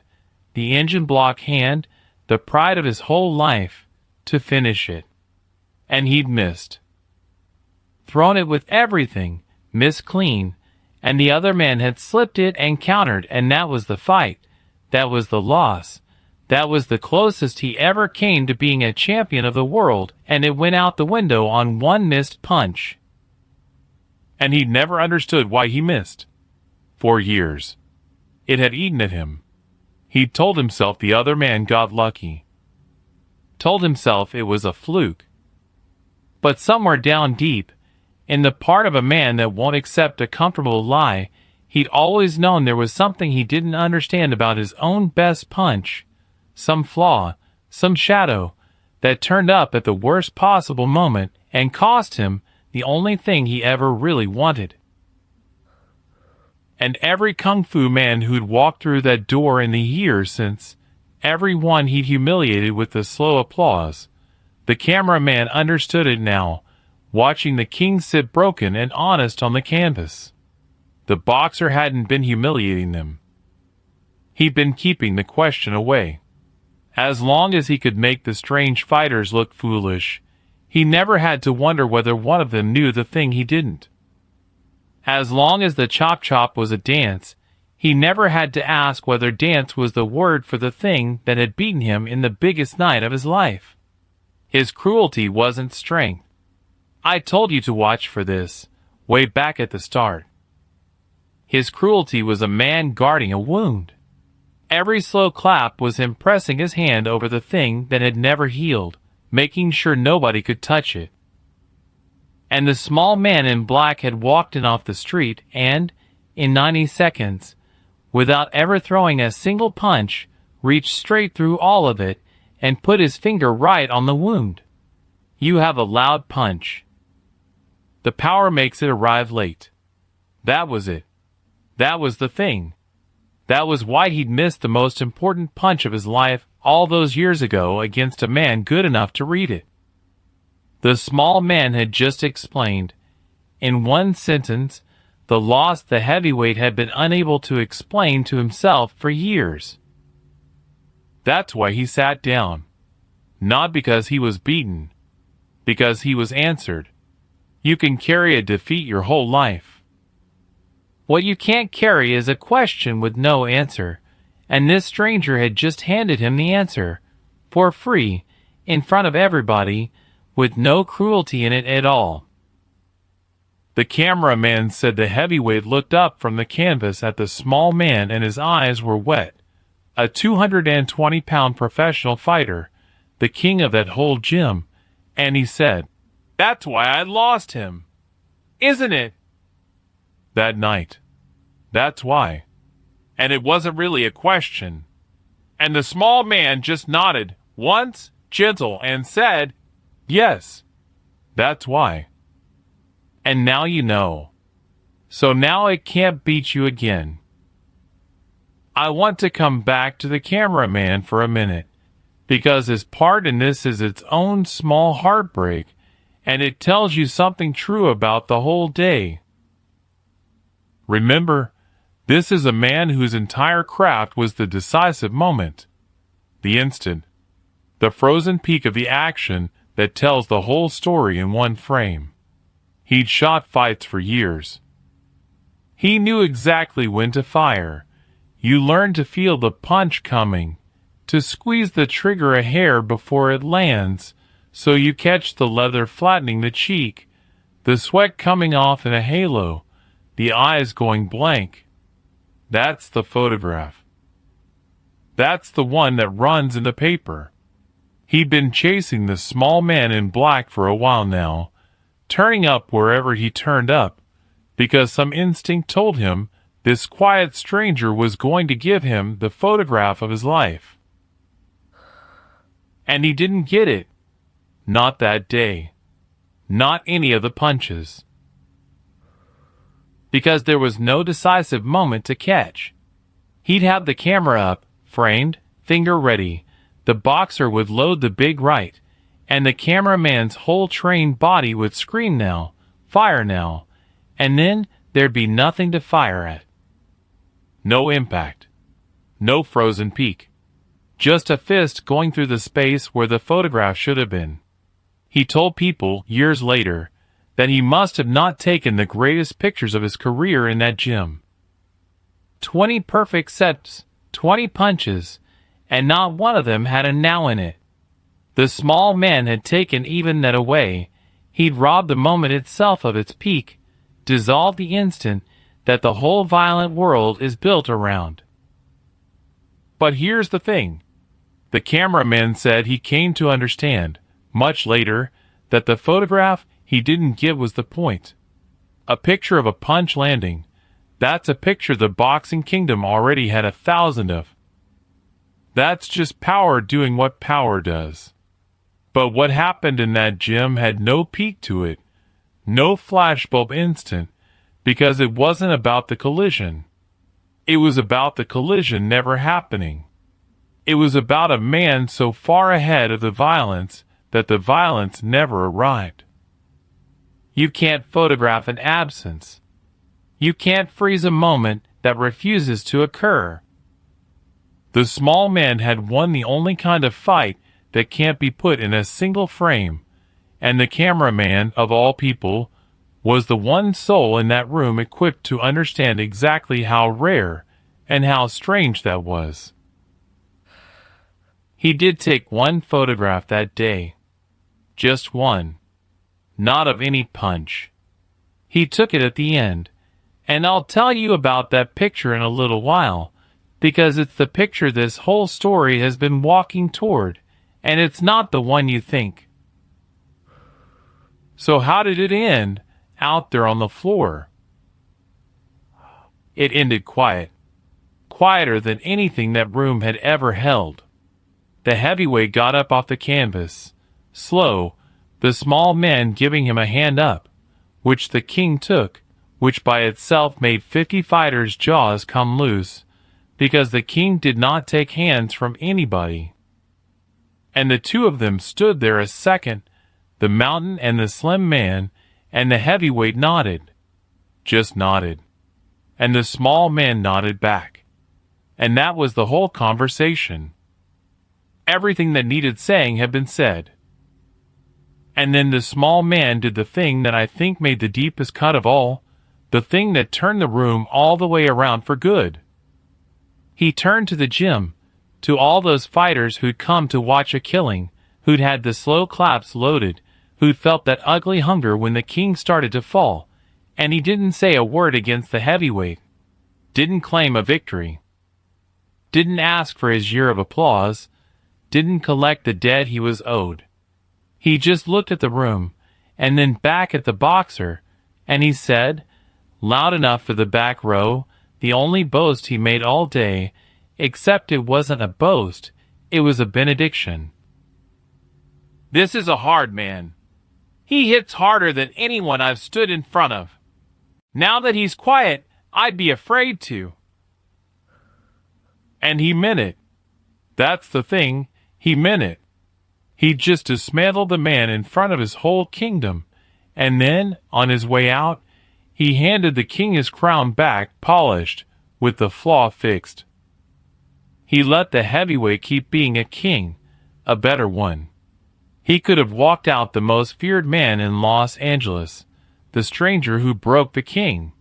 the engine block hand, the pride of his whole life, to finish it. And he'd missed. Thrown it with everything, missed clean, and the other man had slipped it and countered, and that was the fight. That was the loss. That was the closest he ever came to being a champion of the world, and it went out the window on one missed punch. And he'd never understood why he missed. For years. It had eaten at him. He'd told himself the other man got lucky. Told himself it was a fluke. But somewhere down deep, in the part of a man that won't accept a comfortable lie, he'd always known there was something he didn't understand about his own best punch. Some flaw, some shadow, that turned up at the worst possible moment and cost him the only thing he ever really wanted. And every kung fu man who'd walked through that door in the years since, every one he'd humiliated with the slow applause, the cameraman understood it now, watching the king sit broken and honest on the canvas. The boxer hadn't been humiliating them. He'd been keeping the question away. As long as he could make the strange fighters look foolish, he never had to wonder whether one of them knew the thing he didn't. As long as the chop-chop was a dance, he never had to ask whether dance was the word for the thing that had beaten him in the biggest night of his life. His cruelty wasn't strength. I told you to watch for this, way back at the start. His cruelty was a man guarding a wound. Every slow clap was him pressing his hand over the thing that had never healed, making sure nobody could touch it. And the small man in black had walked in off the street and, in 90 seconds, without ever throwing a single punch, reached straight through all of it and put his finger right on the wound. You have a loud punch. The power makes it arrive late. That was it. That was the thing. That was why he'd missed the most important punch of his life all those years ago against a man good enough to read it. The small man had just explained, in one sentence, the loss the heavyweight had been unable to explain to himself for years. That's why he sat down. Not because he was beaten. Because he was answered. You can carry a defeat your whole life. What you can't carry is a question with no answer, and this stranger had just handed him the answer, for free, in front of everybody, with no cruelty in it at all. The cameraman said the heavyweight looked up from the canvas at the small man and his eyes were wet. A 220-pound professional fighter, the king of that whole gym, and he said, "That's why I lost him. Isn't it?" That night. That's why. And it wasn't really a question. And the small man just nodded once, gentle, and said, "Yes, that's why. And now you know. So now it can't beat you again." I want to come back to the cameraman for a minute, because his part in this is its own small heartbreak, and it tells you something true about the whole day. Remember, this is a man whose entire craft was the decisive moment, the instant, the frozen peak of the action that tells the whole story in one frame. He'd shot fights for years. He knew exactly when to fire. You learn to feel the punch coming, to squeeze the trigger a hair before it lands, so you catch the leather flattening the cheek, the sweat coming off in a halo, the eyes going blank. That's the photograph. That's the one that runs in the paper. He'd been chasing the small man in black for a while now, turning up wherever he turned up, because some instinct told him this quiet stranger was going to give him the photograph of his life. And he didn't get it. Not that day. Not any of the punches. Because there was no decisive moment to catch. He'd have the camera up, framed, finger ready. The boxer would load the big right, and the cameraman's whole trained body would scream now, fire now, and then there'd be nothing to fire at. No impact. No frozen peak. Just a fist going through the space where the photograph should have been. He told people, years later, that he must have not taken the greatest pictures of his career in that gym. 20 perfect sets, 20 punches, and not one of them had a now in it. The small man had taken even that away. He'd robbed the moment itself of its peak, dissolved the instant that the whole violent world is built around. But here's the thing. The cameraman said he came to understand, much later, that the photograph he didn't get was the point. A picture of a punch landing. That's a picture the boxing kingdom already had 1,000 of. That's just power doing what power does. But what happened in that gym had no peak to it, no flashbulb instant, because it wasn't about the collision. It was about the collision never happening. It was about a man so far ahead of the violence that the violence never arrived. You can't photograph an absence. You can't freeze a moment that refuses to occur. The small man had won the only kind of fight that can't be put in a single frame, and the cameraman, of all people, was the one soul in that room equipped to understand exactly how rare and how strange that was. He did take one photograph that day. Just one. Not of any punch. He took it at the end, and I'll tell you about that picture in a little while, because it's the picture this whole story has been walking toward, and it's not the one you think. So how did it end, out there on the floor? It ended quiet. Quieter than anything that room had ever held. The heavyweight got up off the canvas, slow, the small man giving him a hand up, which the king took, which by itself made 50 fighters' jaws come loose, because the king did not take hands from anybody. And the two of them stood there a second, the mountain and the slim man, and the heavyweight nodded. Just nodded. And the small man nodded back. And that was the whole conversation. Everything that needed saying had been said. And then the small man did the thing that I think made the deepest cut of all, the thing that turned the room all the way around for good. He turned to the gym, to all those fighters who'd come to watch a killing, who'd had the slow claps loaded, who'd felt that ugly hunger when the king started to fall, and he didn't say a word against the heavyweight, didn't claim a victory, didn't ask for his year of applause, didn't collect the debt he was owed. He just looked at the room, and then back at the boxer, and he said, loud enough for the back row, the only boast he made all day, except it wasn't a boast, it was a benediction. This is a hard man. He hits harder than anyone I've stood in front of. Now that he's quiet, I'd be afraid to. And he meant it. That's the thing, he meant it. He'd just dismantled the man in front of his whole kingdom, and then, on his way out, he handed the king his crown back polished, with the flaw fixed. He let the heavyweight keep being a king, a better one. He could have walked out the most feared man in Los Angeles, the stranger who broke the king.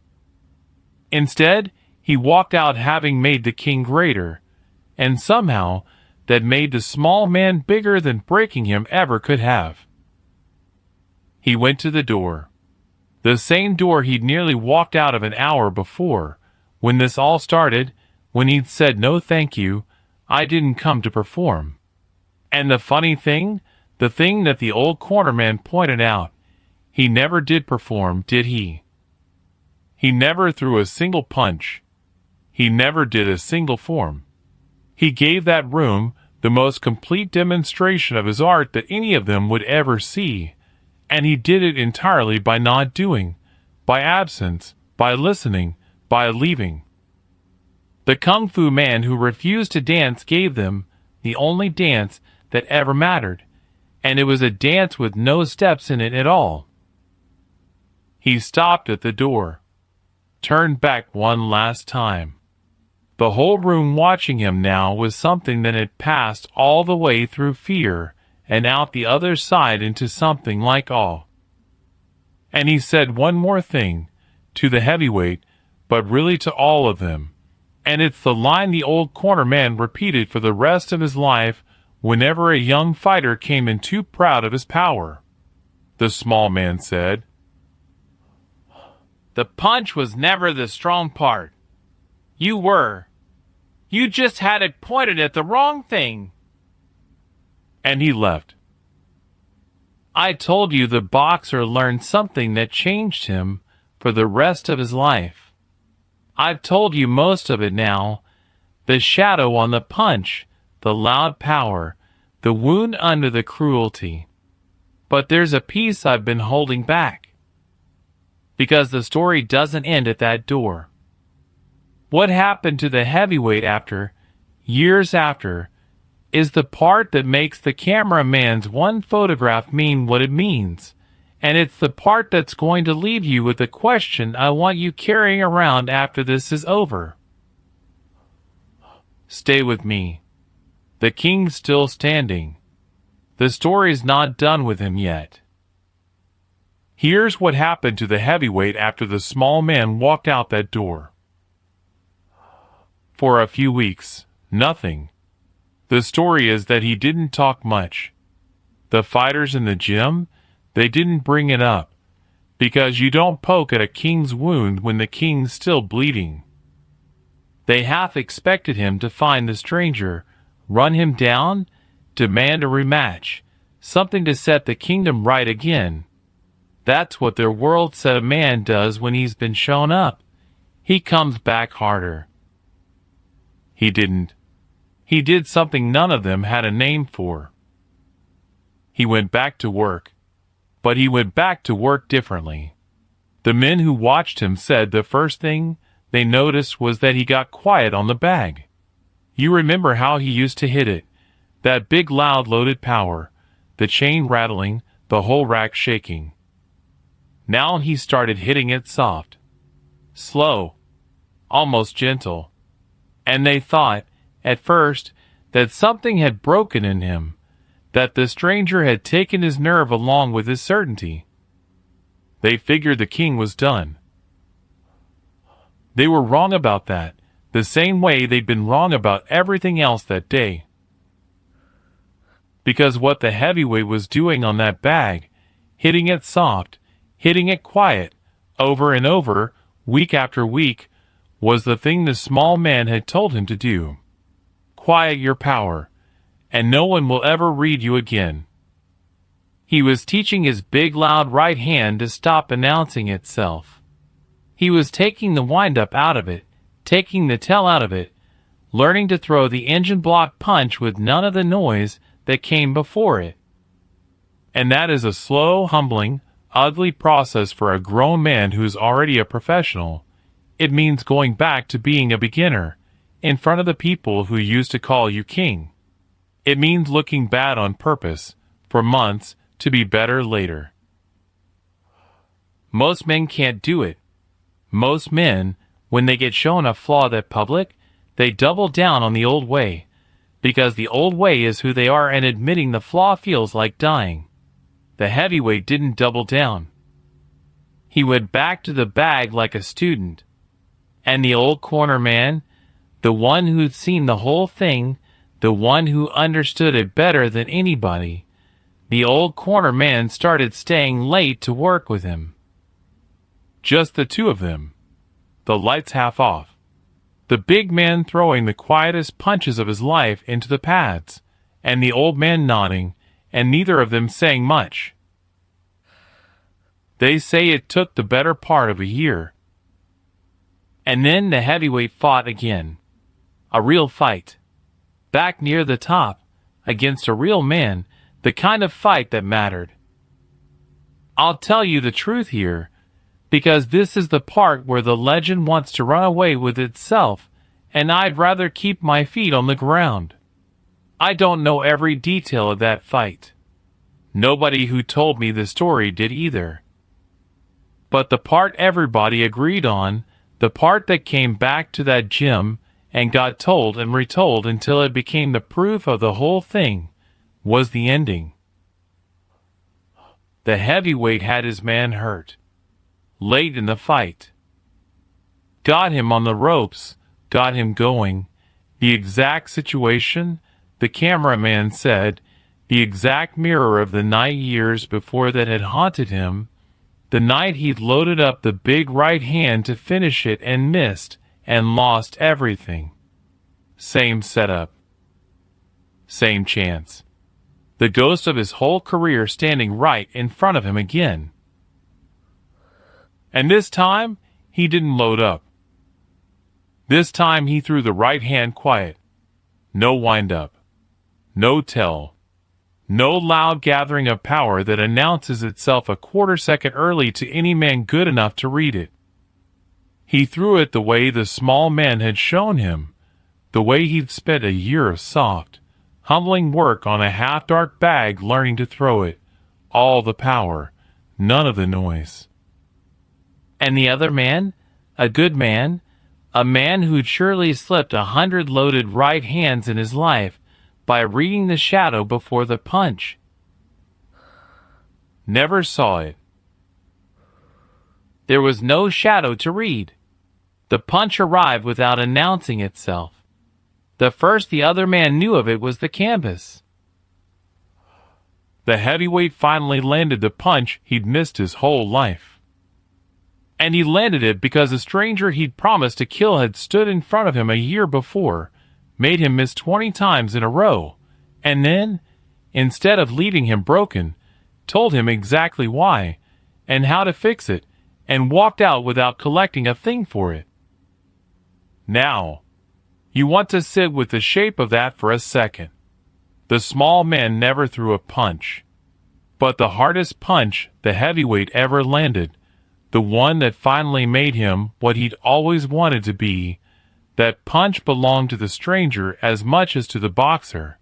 Instead, he walked out having made the king greater, and somehow that made the small man bigger than breaking him ever could have. He went to the door. The same door he'd nearly walked out of an hour before, when this all started, when he'd said no thank you, I didn't come to perform. And the funny thing, the thing that the old cornerman pointed out, he never did perform, did he? He never threw a single punch. He never did a single form. He gave that room the most complete demonstration of his art that any of them would ever see, and he did it entirely by not doing, by absence, by listening, by leaving. The Kung Fu man who refused to dance gave them the only dance that ever mattered, and it was a dance with no steps in it at all. He stopped at the door, turned back one last time. The whole room watching him now was something that had passed all the way through fear and out the other side into something like awe. And he said one more thing, to the heavyweight, but really to all of them, and it's the line the old corner man repeated for the rest of his life whenever a young fighter came in too proud of his power. The small man said, "The punch was never the strong part. You were. You just had it pointed at the wrong thing." And he left. I told you the boxer learned something that changed him for the rest of his life. I've told you most of it now. The shadow on the punch, the loud power, the wound under the cruelty. But there's a piece I've been holding back. Because the story doesn't end at that door. What happened to the heavyweight after, years after, is the part that makes the cameraman's one photograph mean what it means. And it's the part that's going to leave you with the question I want you carrying around after this is over. Stay with me. The king's still standing. The story's not done with him yet. Here's what happened to the heavyweight after the small man walked out that door. For a few weeks, nothing. The story is that he didn't talk much. The fighters in the gym, they didn't bring it up, because you don't poke at a king's wound when the king's still bleeding. They half expected him to find the stranger, run him down, demand a rematch, something to set the kingdom right again. That's what their world said a man does when he's been shown up. He comes back harder. He didn't. He did something none of them had a name for. He went back to work. But he went back to work differently. The men who watched him said the first thing they noticed was that he got quiet on the bag. You remember how he used to hit it. That big loud loaded power. The chain rattling, the whole rack shaking. Now he started hitting it soft. Slow. Almost gentle. And they thought, at first, that something had broken in him, that the stranger had taken his nerve along with his certainty. They figured the king was done. They were wrong about that, the same way they'd been wrong about everything else that day. Because what the heavyweight was doing on that bag, hitting it soft, hitting it quiet, over and over, week after week, was the thing the small man had told him to do. Quiet your power, and no one will ever read you again. He was teaching his big loud right hand to stop announcing itself. He was taking the wind-up out of it, taking the tell out of it, learning to throw the engine block punch with none of the noise that came before it. And that is a slow, humbling, ugly process for a grown man who's already a professional. It means going back to being a beginner, in front of the people who used to call you king. It means looking bad on purpose, for months, to be better later. Most men can't do it. Most men, when they get shown a flaw that public, they double down on the old way, because the old way is who they are, and admitting the flaw feels like dying. The heavyweight didn't double down. He went back to the bag like a student. And the old corner man, the one who'd seen the whole thing, the one who understood it better than anybody, the old corner man started staying late to work with him. Just the two of them. The lights half off. The big man throwing the quietest punches of his life into the pads, and the old man nodding, and neither of them saying much. They say it took the better part of a year. And then the heavyweight fought again. A real fight. Back near the top, against a real man, the kind of fight that mattered. I'll tell you the truth here, because this is the part where the legend wants to run away with itself, and I'd rather keep my feet on the ground. I don't know every detail of that fight. Nobody who told me the story did either. But the part everybody agreed on, the part that came back to that gym and got told and retold until it became the proof of the whole thing, was the ending. The heavyweight had his man hurt. Late in the fight. Got him on the ropes, got him going. The exact situation, the cameraman said, the exact mirror of the night years before that had haunted him, the night he'd loaded up the big right hand to finish it and missed and lost everything. Same setup. Same chance. The ghost of his whole career standing right in front of him again. And this time, he didn't load up. This time he threw the right hand quiet. No wind-up. No tell. No loud gathering of power that announces itself a quarter-second early to any man good enough to read it. He threw it the way the small man had shown him, the way he'd spent a year of soft, humbling work on a half-dark bag learning to throw it. All the power, none of the noise. And the other man, a good man, a man who'd surely slipped 100 loaded right hands in his life by reading the shadow before the punch. Never saw it. There was no shadow to read. The punch arrived without announcing itself. The first the other man knew of it was the canvas. The heavyweight finally landed the punch he'd missed his whole life. And he landed it because a stranger he'd promised to kill had stood in front of him a year before, made him miss 20 times in a row, and then, instead of leaving him broken, told him exactly why, and how to fix it, and walked out without collecting a thing for it. Now, you want to sit with the shape of that for a second. The small man never threw a punch, but the hardest punch the heavyweight ever landed, the one that finally made him what he'd always wanted to be, that punch belonged to the stranger as much as to the boxer.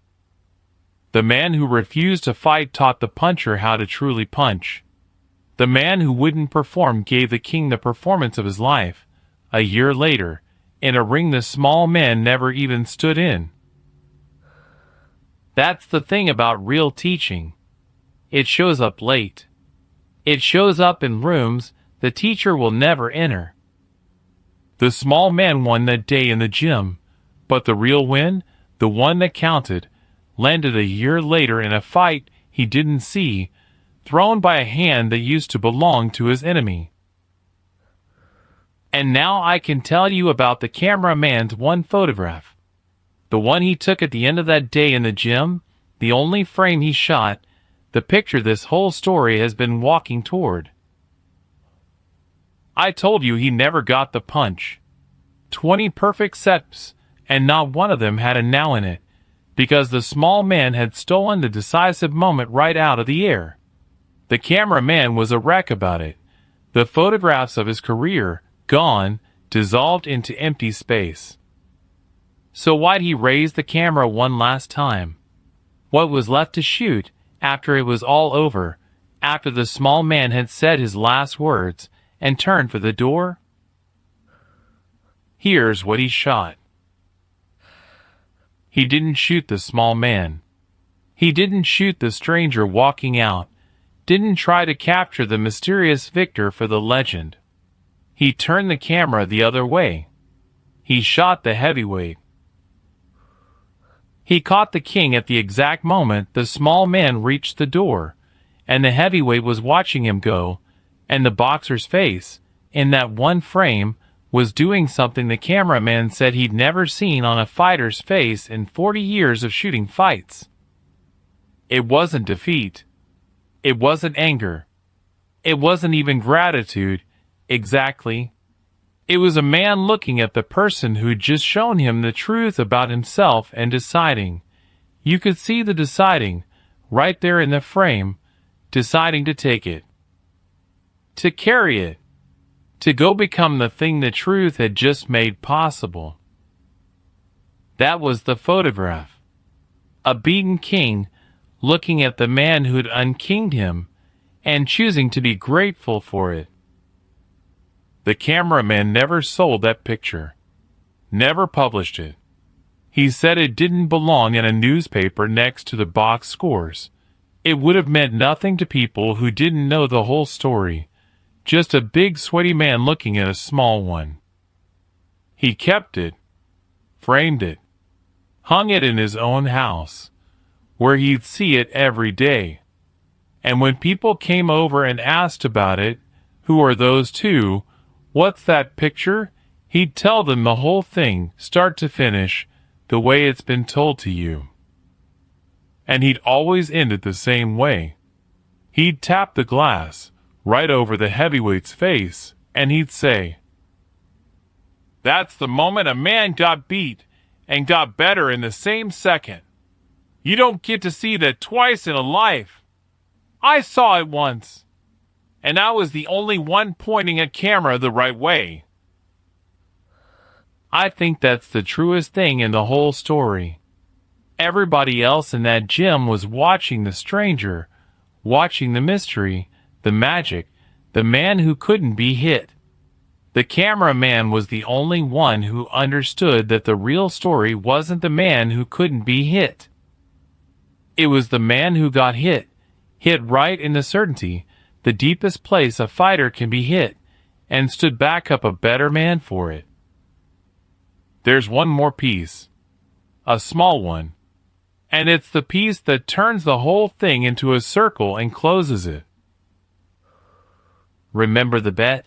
The man who refused to fight taught the puncher how to truly punch. The man who wouldn't perform gave the king the performance of his life, a year later, in a ring the small man never even stood in. That's the thing about real teaching. It shows up late. It shows up in rooms the teacher will never enter. The small man won that day in the gym, but the real win, the one that counted, landed a year later in a fight he didn't see, thrown by a hand that used to belong to his enemy. And now I can tell you about the cameraman's one photograph. The one he took at the end of that day in the gym, the only frame he shot, the picture this whole story has been walking toward. I told you he never got the punch. 20 perfect sets, and not one of them had a now in it, because the small man had stolen the decisive moment right out of the air. The cameraman was a wreck about it. The photographs of his career, gone, dissolved into empty space. So why'd he raise the camera one last time? What was left to shoot after it was all over, after the small man had said his last words and turned for the door? Here's what he shot. He didn't shoot the small man. He didn't shoot the stranger walking out, didn't try to capture the mysterious victor for the legend. He turned the camera the other way. He shot the heavyweight. He caught the king at the exact moment the small man reached the door, and the heavyweight was watching him go, and the boxer's face, in that one frame, was doing something the cameraman said he'd never seen on a fighter's face in 40 years of shooting fights. It wasn't defeat. It wasn't anger. It wasn't even gratitude, exactly. It was a man looking at the person who'd just shown him the truth about himself and deciding. You could see the deciding, right there in the frame, deciding to take it. To carry it. To go become the thing the truth had just made possible. That was the photograph. A beaten king looking at the man who'd unkinged him and choosing to be grateful for it. The cameraman never sold that picture. Never published it. He said it didn't belong in a newspaper next to the box scores. It would have meant nothing to people who didn't know the whole story. Just a big sweaty man looking at a small one. He kept it, framed it, hung it in his own house, where he'd see it every day. And when people came over and asked about it, who are those two, what's that picture, he'd tell them the whole thing, start to finish, the way it's been told to you. And he'd always end it the same way. He'd tap the glass right over the heavyweight's face, and he'd say, "That's the moment a man got beat and got better in the same second. You don't get to see that twice in a life. I saw it once, and I was the only one pointing a camera the right way." I think that's the truest thing in the whole story. Everybody else in that gym was watching the stranger, watching the mystery, the magic, the man who couldn't be hit. The cameraman was the only one who understood that the real story wasn't the man who couldn't be hit. It was the man who got hit right in the certainty, the deepest place a fighter can be hit, and stood back up a better man for it. There's one more piece. A small one. And it's the piece that turns the whole thing into a circle and closes it. Remember the bet?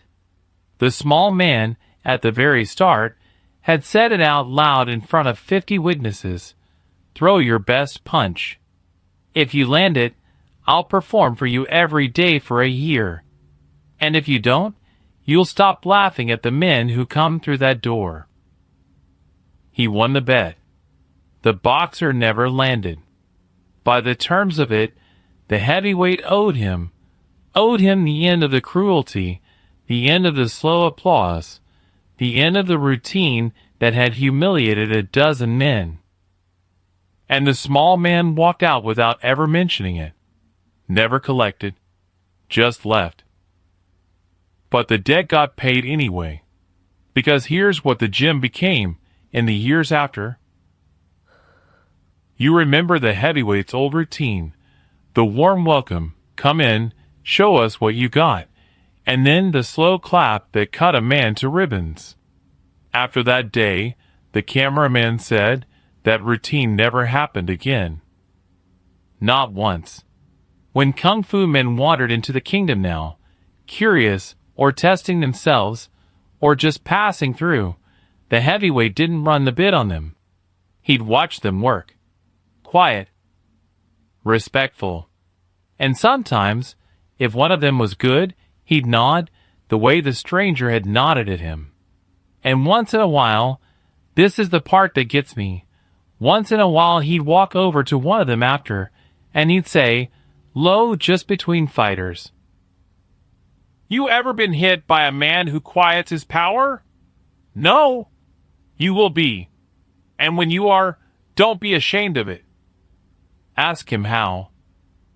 The small man, at the very start, had said it out loud in front of 50 witnesses. Throw your best punch. If you land it, I'll perform for you every day for a year. And if you don't, you'll stop laughing at the men who come through that door. He won the bet. The boxer never landed. By the terms of it, the heavyweight owed him the end of the cruelty, the end of the slow applause, the end of the routine that had humiliated a dozen men. And the small man walked out without ever mentioning it. Never collected. Just left. But the debt got paid anyway. Because here's what the gym became in the years after. You remember the heavyweight's old routine. The warm welcome, come in, show us what you got, and then the slow clap that cut a man to ribbons. After that day, the cameraman said, that routine never happened again. Not once. When kung fu men wandered into the kingdom now, curious or testing themselves, or just passing through, the heavyweight didn't run the bit on them. He'd watch them work. Quiet. Respectful. And sometimes, if one of them was good, he'd nod the way the stranger had nodded at him. And once in a while, This is the part that gets me. Once in a while he'd walk over to one of them after, and he'd say, "Lo, just between fighters." You ever been hit by a man who quiets his power? No. You will be. And when you are, don't be ashamed of it. Ask him how.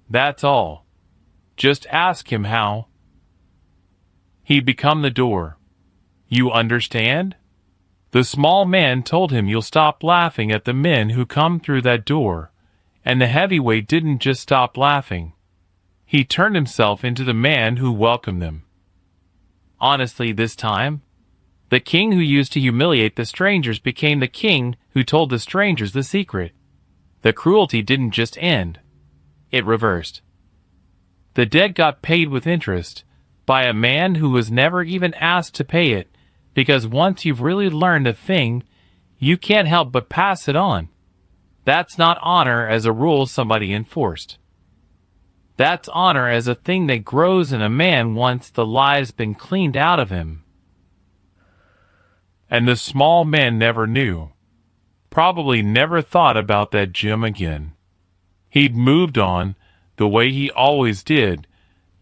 That's all. Just ask him how. He'd become the door. You understand? The small man told him you'll stop laughing at the men who come through that door, and the heavyweight didn't just stop laughing. He turned himself into the man who welcomed them. Honestly, this time, the king who used to humiliate the strangers became the king who told the strangers the secret. The cruelty didn't just end. It reversed. The debt got paid with interest by a man who was never even asked to pay it, because once you've really learned a thing, you can't help but pass it on. That's not honor as a rule somebody enforced. That's honor as a thing that grows in a man once the lie's been cleaned out of him. And the small man never knew. Probably never thought about that gym again. He'd moved on, the way he always did.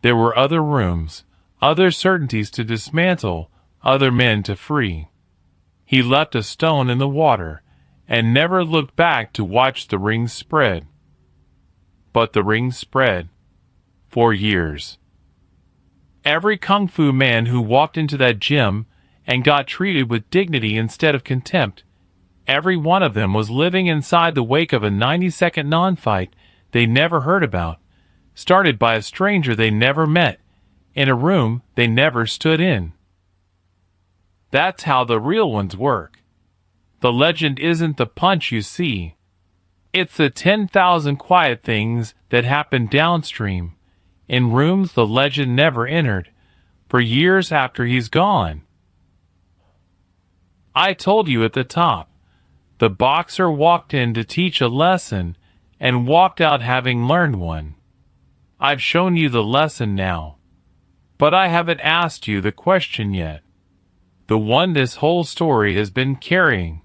There were other rooms, other certainties to dismantle, other men to free. He left a stone in the water, and never looked back to watch the rings spread. But the rings spread. For years. Every kung fu man who walked into that gym and got treated with dignity instead of contempt, every one of them was living inside the wake of a 90-second non-fight they never heard about, started by a stranger they never met, in a room they never stood in. That's how the real ones work. The legend isn't the punch you see. It's the 10,000 quiet things that happen downstream, in rooms the legend never entered, for years after he's gone. I told you at the top, the boxer walked in to teach a lesson and walked out having learned one. I've shown you the lesson now, but I haven't asked you the question yet, the one this whole story has been carrying.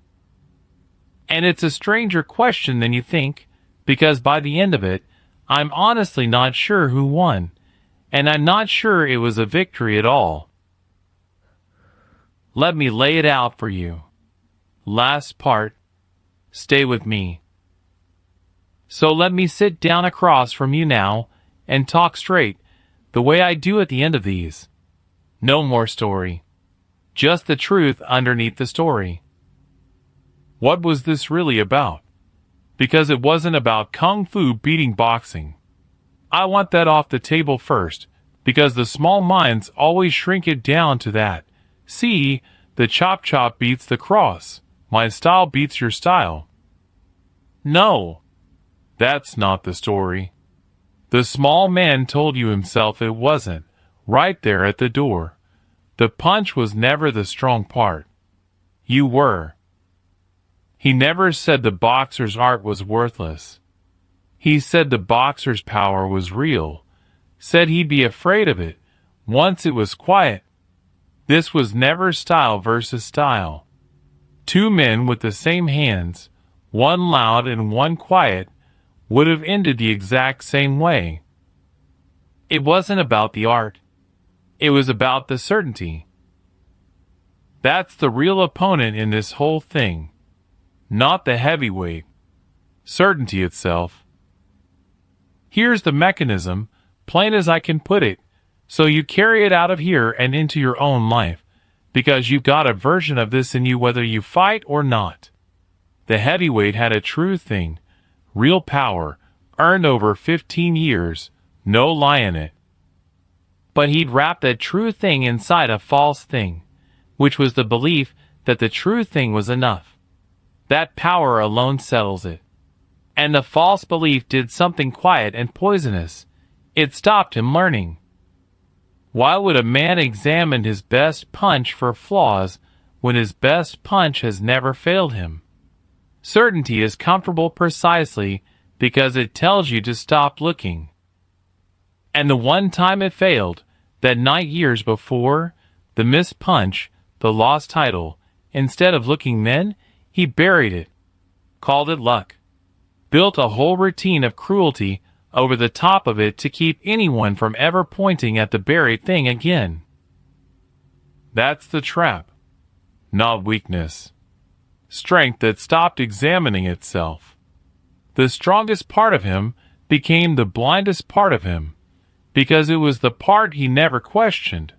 And it's a stranger question than you think, because by the end of it, I'm honestly not sure who won, and I'm not sure it was a victory at all. Let me lay it out for you. Last part. Stay with me. So let me sit down across from you now and talk straight, the way I do at the end of these. No more story. Just the truth underneath the story. What was this really about? Because it wasn't about kung fu beating boxing. I want that off the table first, because the small minds always shrink it down to that. See, the chop beats the cross. My style beats your style. No, that's not the story. The small man told you himself it wasn't, right there at the door. The punch was never the strong part. You were. He never said the boxer's art was worthless. He said the boxer's power was real, said he'd be afraid of it once it was quiet. This was never style versus style. Two men with the same hands, one loud and one quiet, would have ended the exact same way. It wasn't about the art. It was about the certainty. That's the real opponent in this whole thing. Not the heavyweight. Certainty itself. Here's the mechanism, plain as I can put it, so you carry it out of here and into your own life, because you've got a version of this in you whether you fight or not. The heavyweight had a true thing, real power, earned over 15 years, no lie in it. But he'd wrapped that true thing inside a false thing, which was the belief that the true thing was enough. That power alone settles it. And the false belief did something quiet and poisonous. It stopped him learning. Why would a man examine his best punch for flaws when his best punch has never failed him? Certainty is comfortable precisely because it tells you to stop looking. And the one time it failed, that night years before, the missed punch, the lost title, instead of looking then, He buried it, called it luck, built a whole routine of cruelty over the top of it to keep anyone from ever pointing at the buried thing again. That's the trap, not weakness. Strength that stopped examining itself. The strongest part of him became the blindest part of him, because it was the part he never questioned.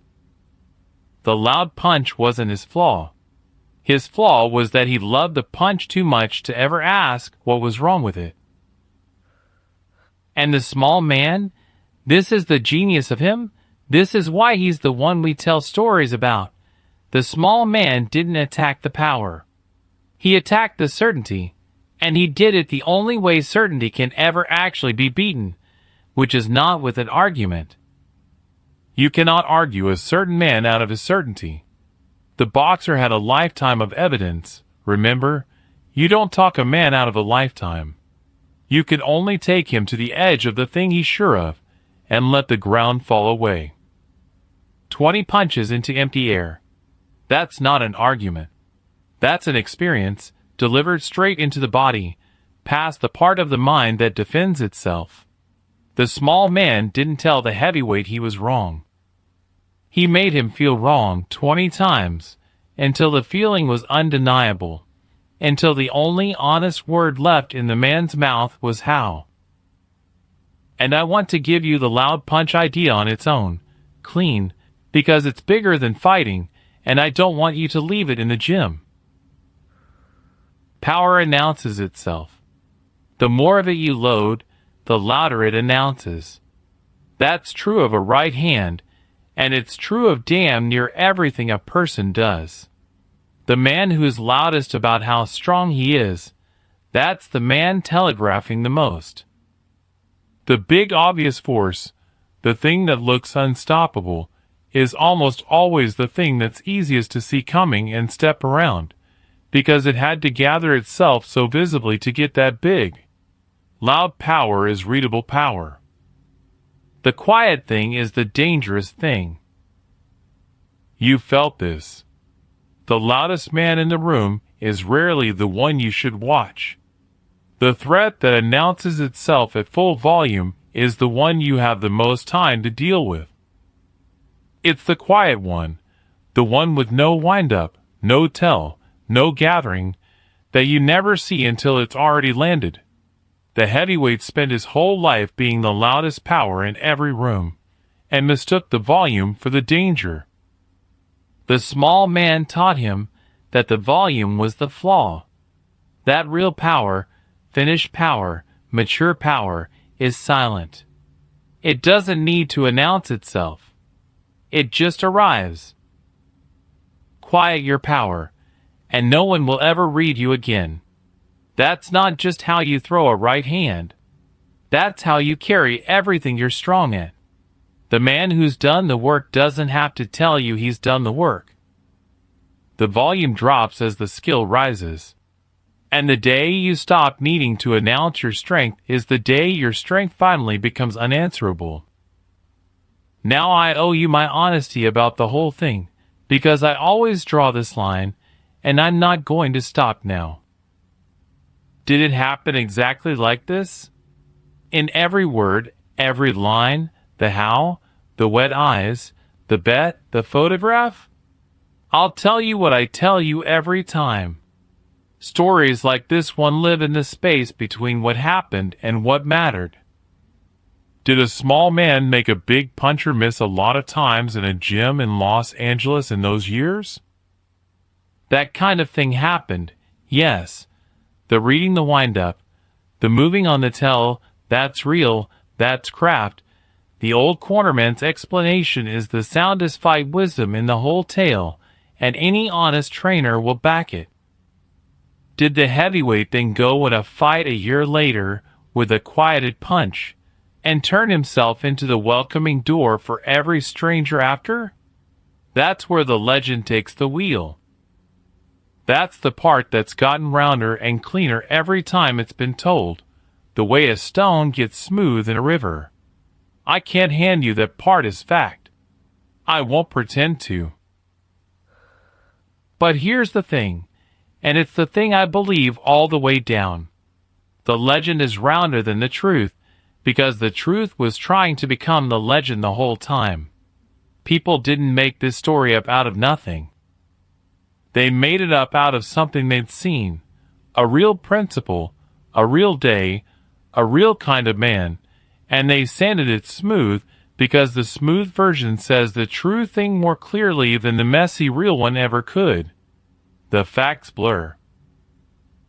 The loud punch wasn't his flaw. His flaw was that he loved the punch too much to ever ask what was wrong with it. And the small man, this is the genius of him. This is why he's the one we tell stories about. The small man didn't attack the power. He attacked the certainty, and he did it the only way certainty can ever actually be beaten, which is not with an argument. You cannot argue a certain man out of his certainty. The boxer had a lifetime of evidence. Remember, you don't talk a man out of a lifetime. You can only take him to the edge of the thing he's sure of, and let the ground fall away. 20 punches into empty air. That's not an argument. That's an experience, delivered straight into the body, past the part of the mind that defends itself. The small man didn't tell the heavyweight he was wrong. He made him feel wrong 20 times, until the feeling was undeniable, until the only honest word left in the man's mouth was how. And I want to give you the loud punch idea on its own, clean, because it's bigger than fighting, and I don't want you to leave it in the gym. Power announces itself. The more of it you load, the louder it announces. That's true of a right hand, and it's true of damn near everything a person does. The man who's loudest about how strong he is, that's the man telegraphing the most. The big obvious force, the thing that looks unstoppable, is almost always the thing that's easiest to see coming and step around, because it had to gather itself so visibly to get that big. Loud power is readable power. The quiet thing is the dangerous thing. You felt this. The loudest man in the room is rarely the one you should watch. The threat that announces itself at full volume is the one you have the most time to deal with. It's the quiet one, the one with no wind-up, no tell, no gathering, that you never see until it's already landed. The heavyweight spent his whole life being the loudest power in every room, and mistook the volume for the danger. The small man taught him that the volume was the flaw. That real power, finished power, mature power, is silent. It doesn't need to announce itself. It just arrives. Quiet your power, and no one will ever read you again. That's not just how you throw a right hand. That's how you carry everything you're strong at. The man who's done the work doesn't have to tell you he's done the work. The volume drops as the skill rises. And the day you stop needing to announce your strength is the day your strength finally becomes unanswerable. Now I owe you my honesty about the whole thing, because I always draw this line, and I'm not going to stop now. Did it happen exactly like this? In every word, every line, the how, the wet eyes, the bet, the photograph? I'll tell you what I tell you every time. Stories like this one live in the space between what happened and what mattered. Did a small man make a big puncher miss a lot of times in a gym in Los Angeles in those years? That kind of thing happened, yes. The reading the wind-up, the moving on the tell, that's real, that's craft. The old cornerman's explanation is the soundest fight wisdom in the whole tale, and any honest trainer will back it. Did the heavyweight then go in a fight a year later with a quieted punch, and turn himself into the welcoming door for every stranger after? That's where the legend takes the wheel. That's the part that's gotten rounder and cleaner every time it's been told, the way a stone gets smooth in a river. I can't hand you that part as fact. I won't pretend to. But here's the thing, and it's the thing I believe all the way down. The legend is rounder than the truth, because the truth was trying to become the legend the whole time. People didn't make this story up out of nothing. They made it up out of something they'd seen, a real principle, a real day, a real kind of man, and they sanded it smooth because the smooth version says the true thing more clearly than the messy real one ever could. The facts blur.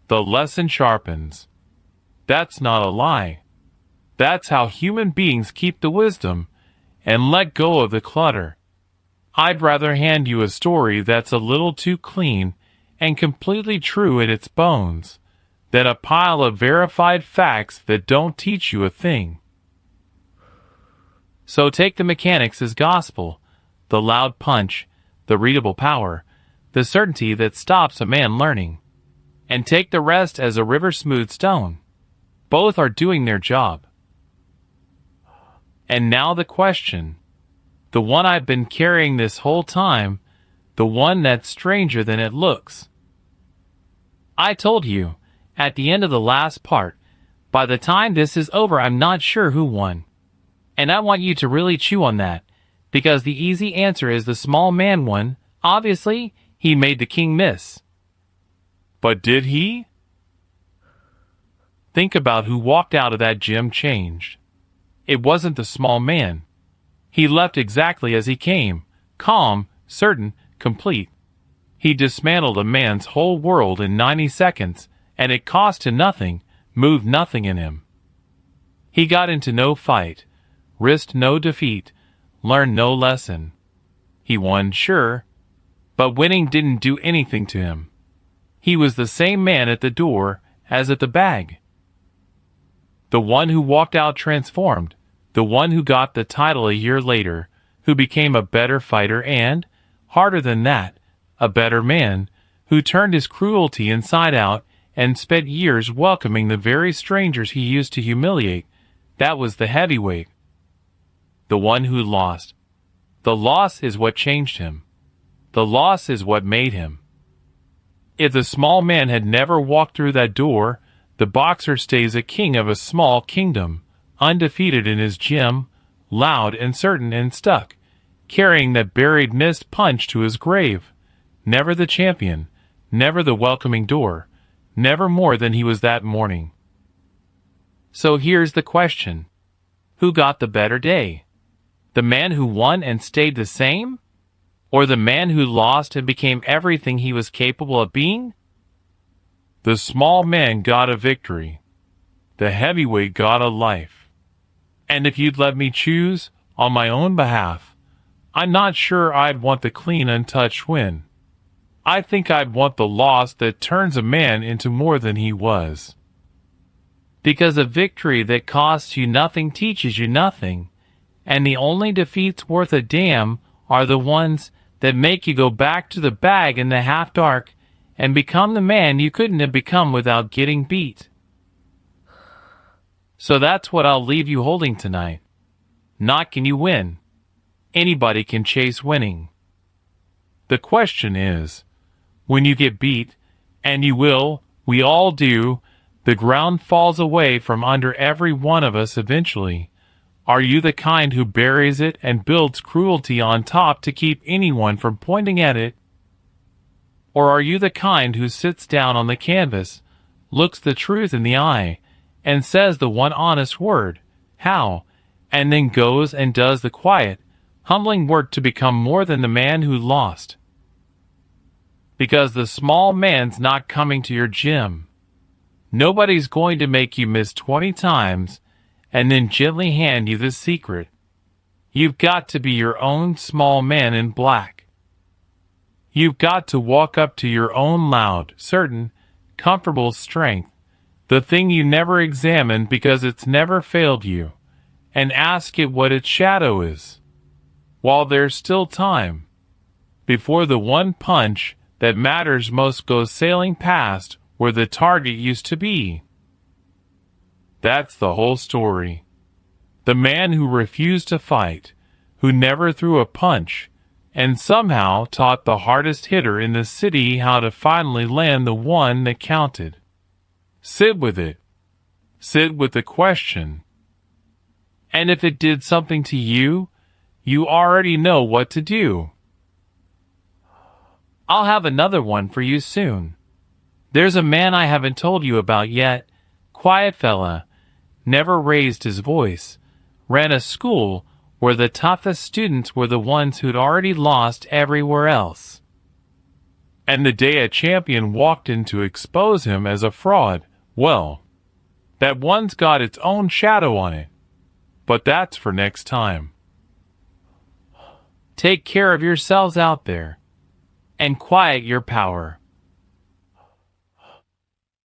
The lesson sharpens. That's not a lie. That's how human beings keep the wisdom and let go of the clutter. I'd rather hand you a story that's a little too clean and completely true in its bones than a pile of verified facts that don't teach you a thing. So take the mechanics as gospel, the loud punch, the readable power, the certainty that stops a man learning, and take the rest as a river-smooth stone. Both are doing their job. And now the question, the one I've been carrying this whole time, the one that's stranger than it looks. I told you, at the end of the last part, by the time this is over I'm not sure who won. And I want you to really chew on that, because the easy answer is the small man won. Obviously, he made the king miss. But did he? Think about who walked out of that gym changed. It wasn't the small man. He left exactly as he came, calm, certain, complete. He dismantled a man's whole world in 90 seconds, and it cost him nothing, moved nothing in him. He got into no fight, risked no defeat, learned no lesson. He won, sure, but winning didn't do anything to him. He was the same man at the door as at the bag. The one who walked out transformed, the one who got the title a year later, who became a better fighter and, harder than that, a better man, who turned his cruelty inside out and spent years welcoming the very strangers he used to humiliate. That was the heavyweight. The one who lost. The loss is what changed him. The loss is what made him. If the small man had never walked through that door, the boxer stays a king of a small kingdom, undefeated in his gym, loud and certain and stuck, carrying that buried missed punch to his grave. Never the champion, never the welcoming door, never more than he was that morning. So here's the question. Who got the better day? The man who won and stayed the same? Or the man who lost and became everything he was capable of being? The small man got a victory. The heavyweight got a life. And if you'd let me choose, on my own behalf, I'm not sure I'd want the clean, untouched win. I think I'd want the loss that turns a man into more than he was. Because a victory that costs you nothing teaches you nothing, and the only defeats worth a damn are the ones that make you go back to the bag in the half-dark and become the man you couldn't have become without getting beat. So that's what I'll leave you holding tonight. Not can you win. Anybody can chase winning. The question is, when you get beat, and you will, we all do, the ground falls away from under every one of us eventually. Are you the kind who buries it and builds cruelty on top to keep anyone from pointing at it? Or are you the kind who sits down on the canvas, looks the truth in the eye, and says the one honest word, how, and then goes and does the quiet, humbling work to become more than the man who lost? Because the small man's not coming to your gym. Nobody's going to make you miss 20 times and then gently hand you the secret. You've got to be your own small man in black. You've got to walk up to your own loud, certain, comfortable strength, the thing you never examined because it's never failed you, and ask it what its shadow is, while there's still time, before the one punch that matters most goes sailing past where the target used to be. That's the whole story. The man who refused to fight, who never threw a punch, and somehow taught the hardest hitter in the city how to finally land the one that counted. Sit with it. Sit with the question. And if it did something to you, you already know what to do. I'll have another one for you soon. There's a man I haven't told you about yet. Quiet fella, never raised his voice, ran a school where the toughest students were the ones who'd already lost everywhere else. And the day a champion walked in to expose him as a fraud, well, that one's got its own shadow on it. But that's for next time. Take care of yourselves out there, and quiet your power.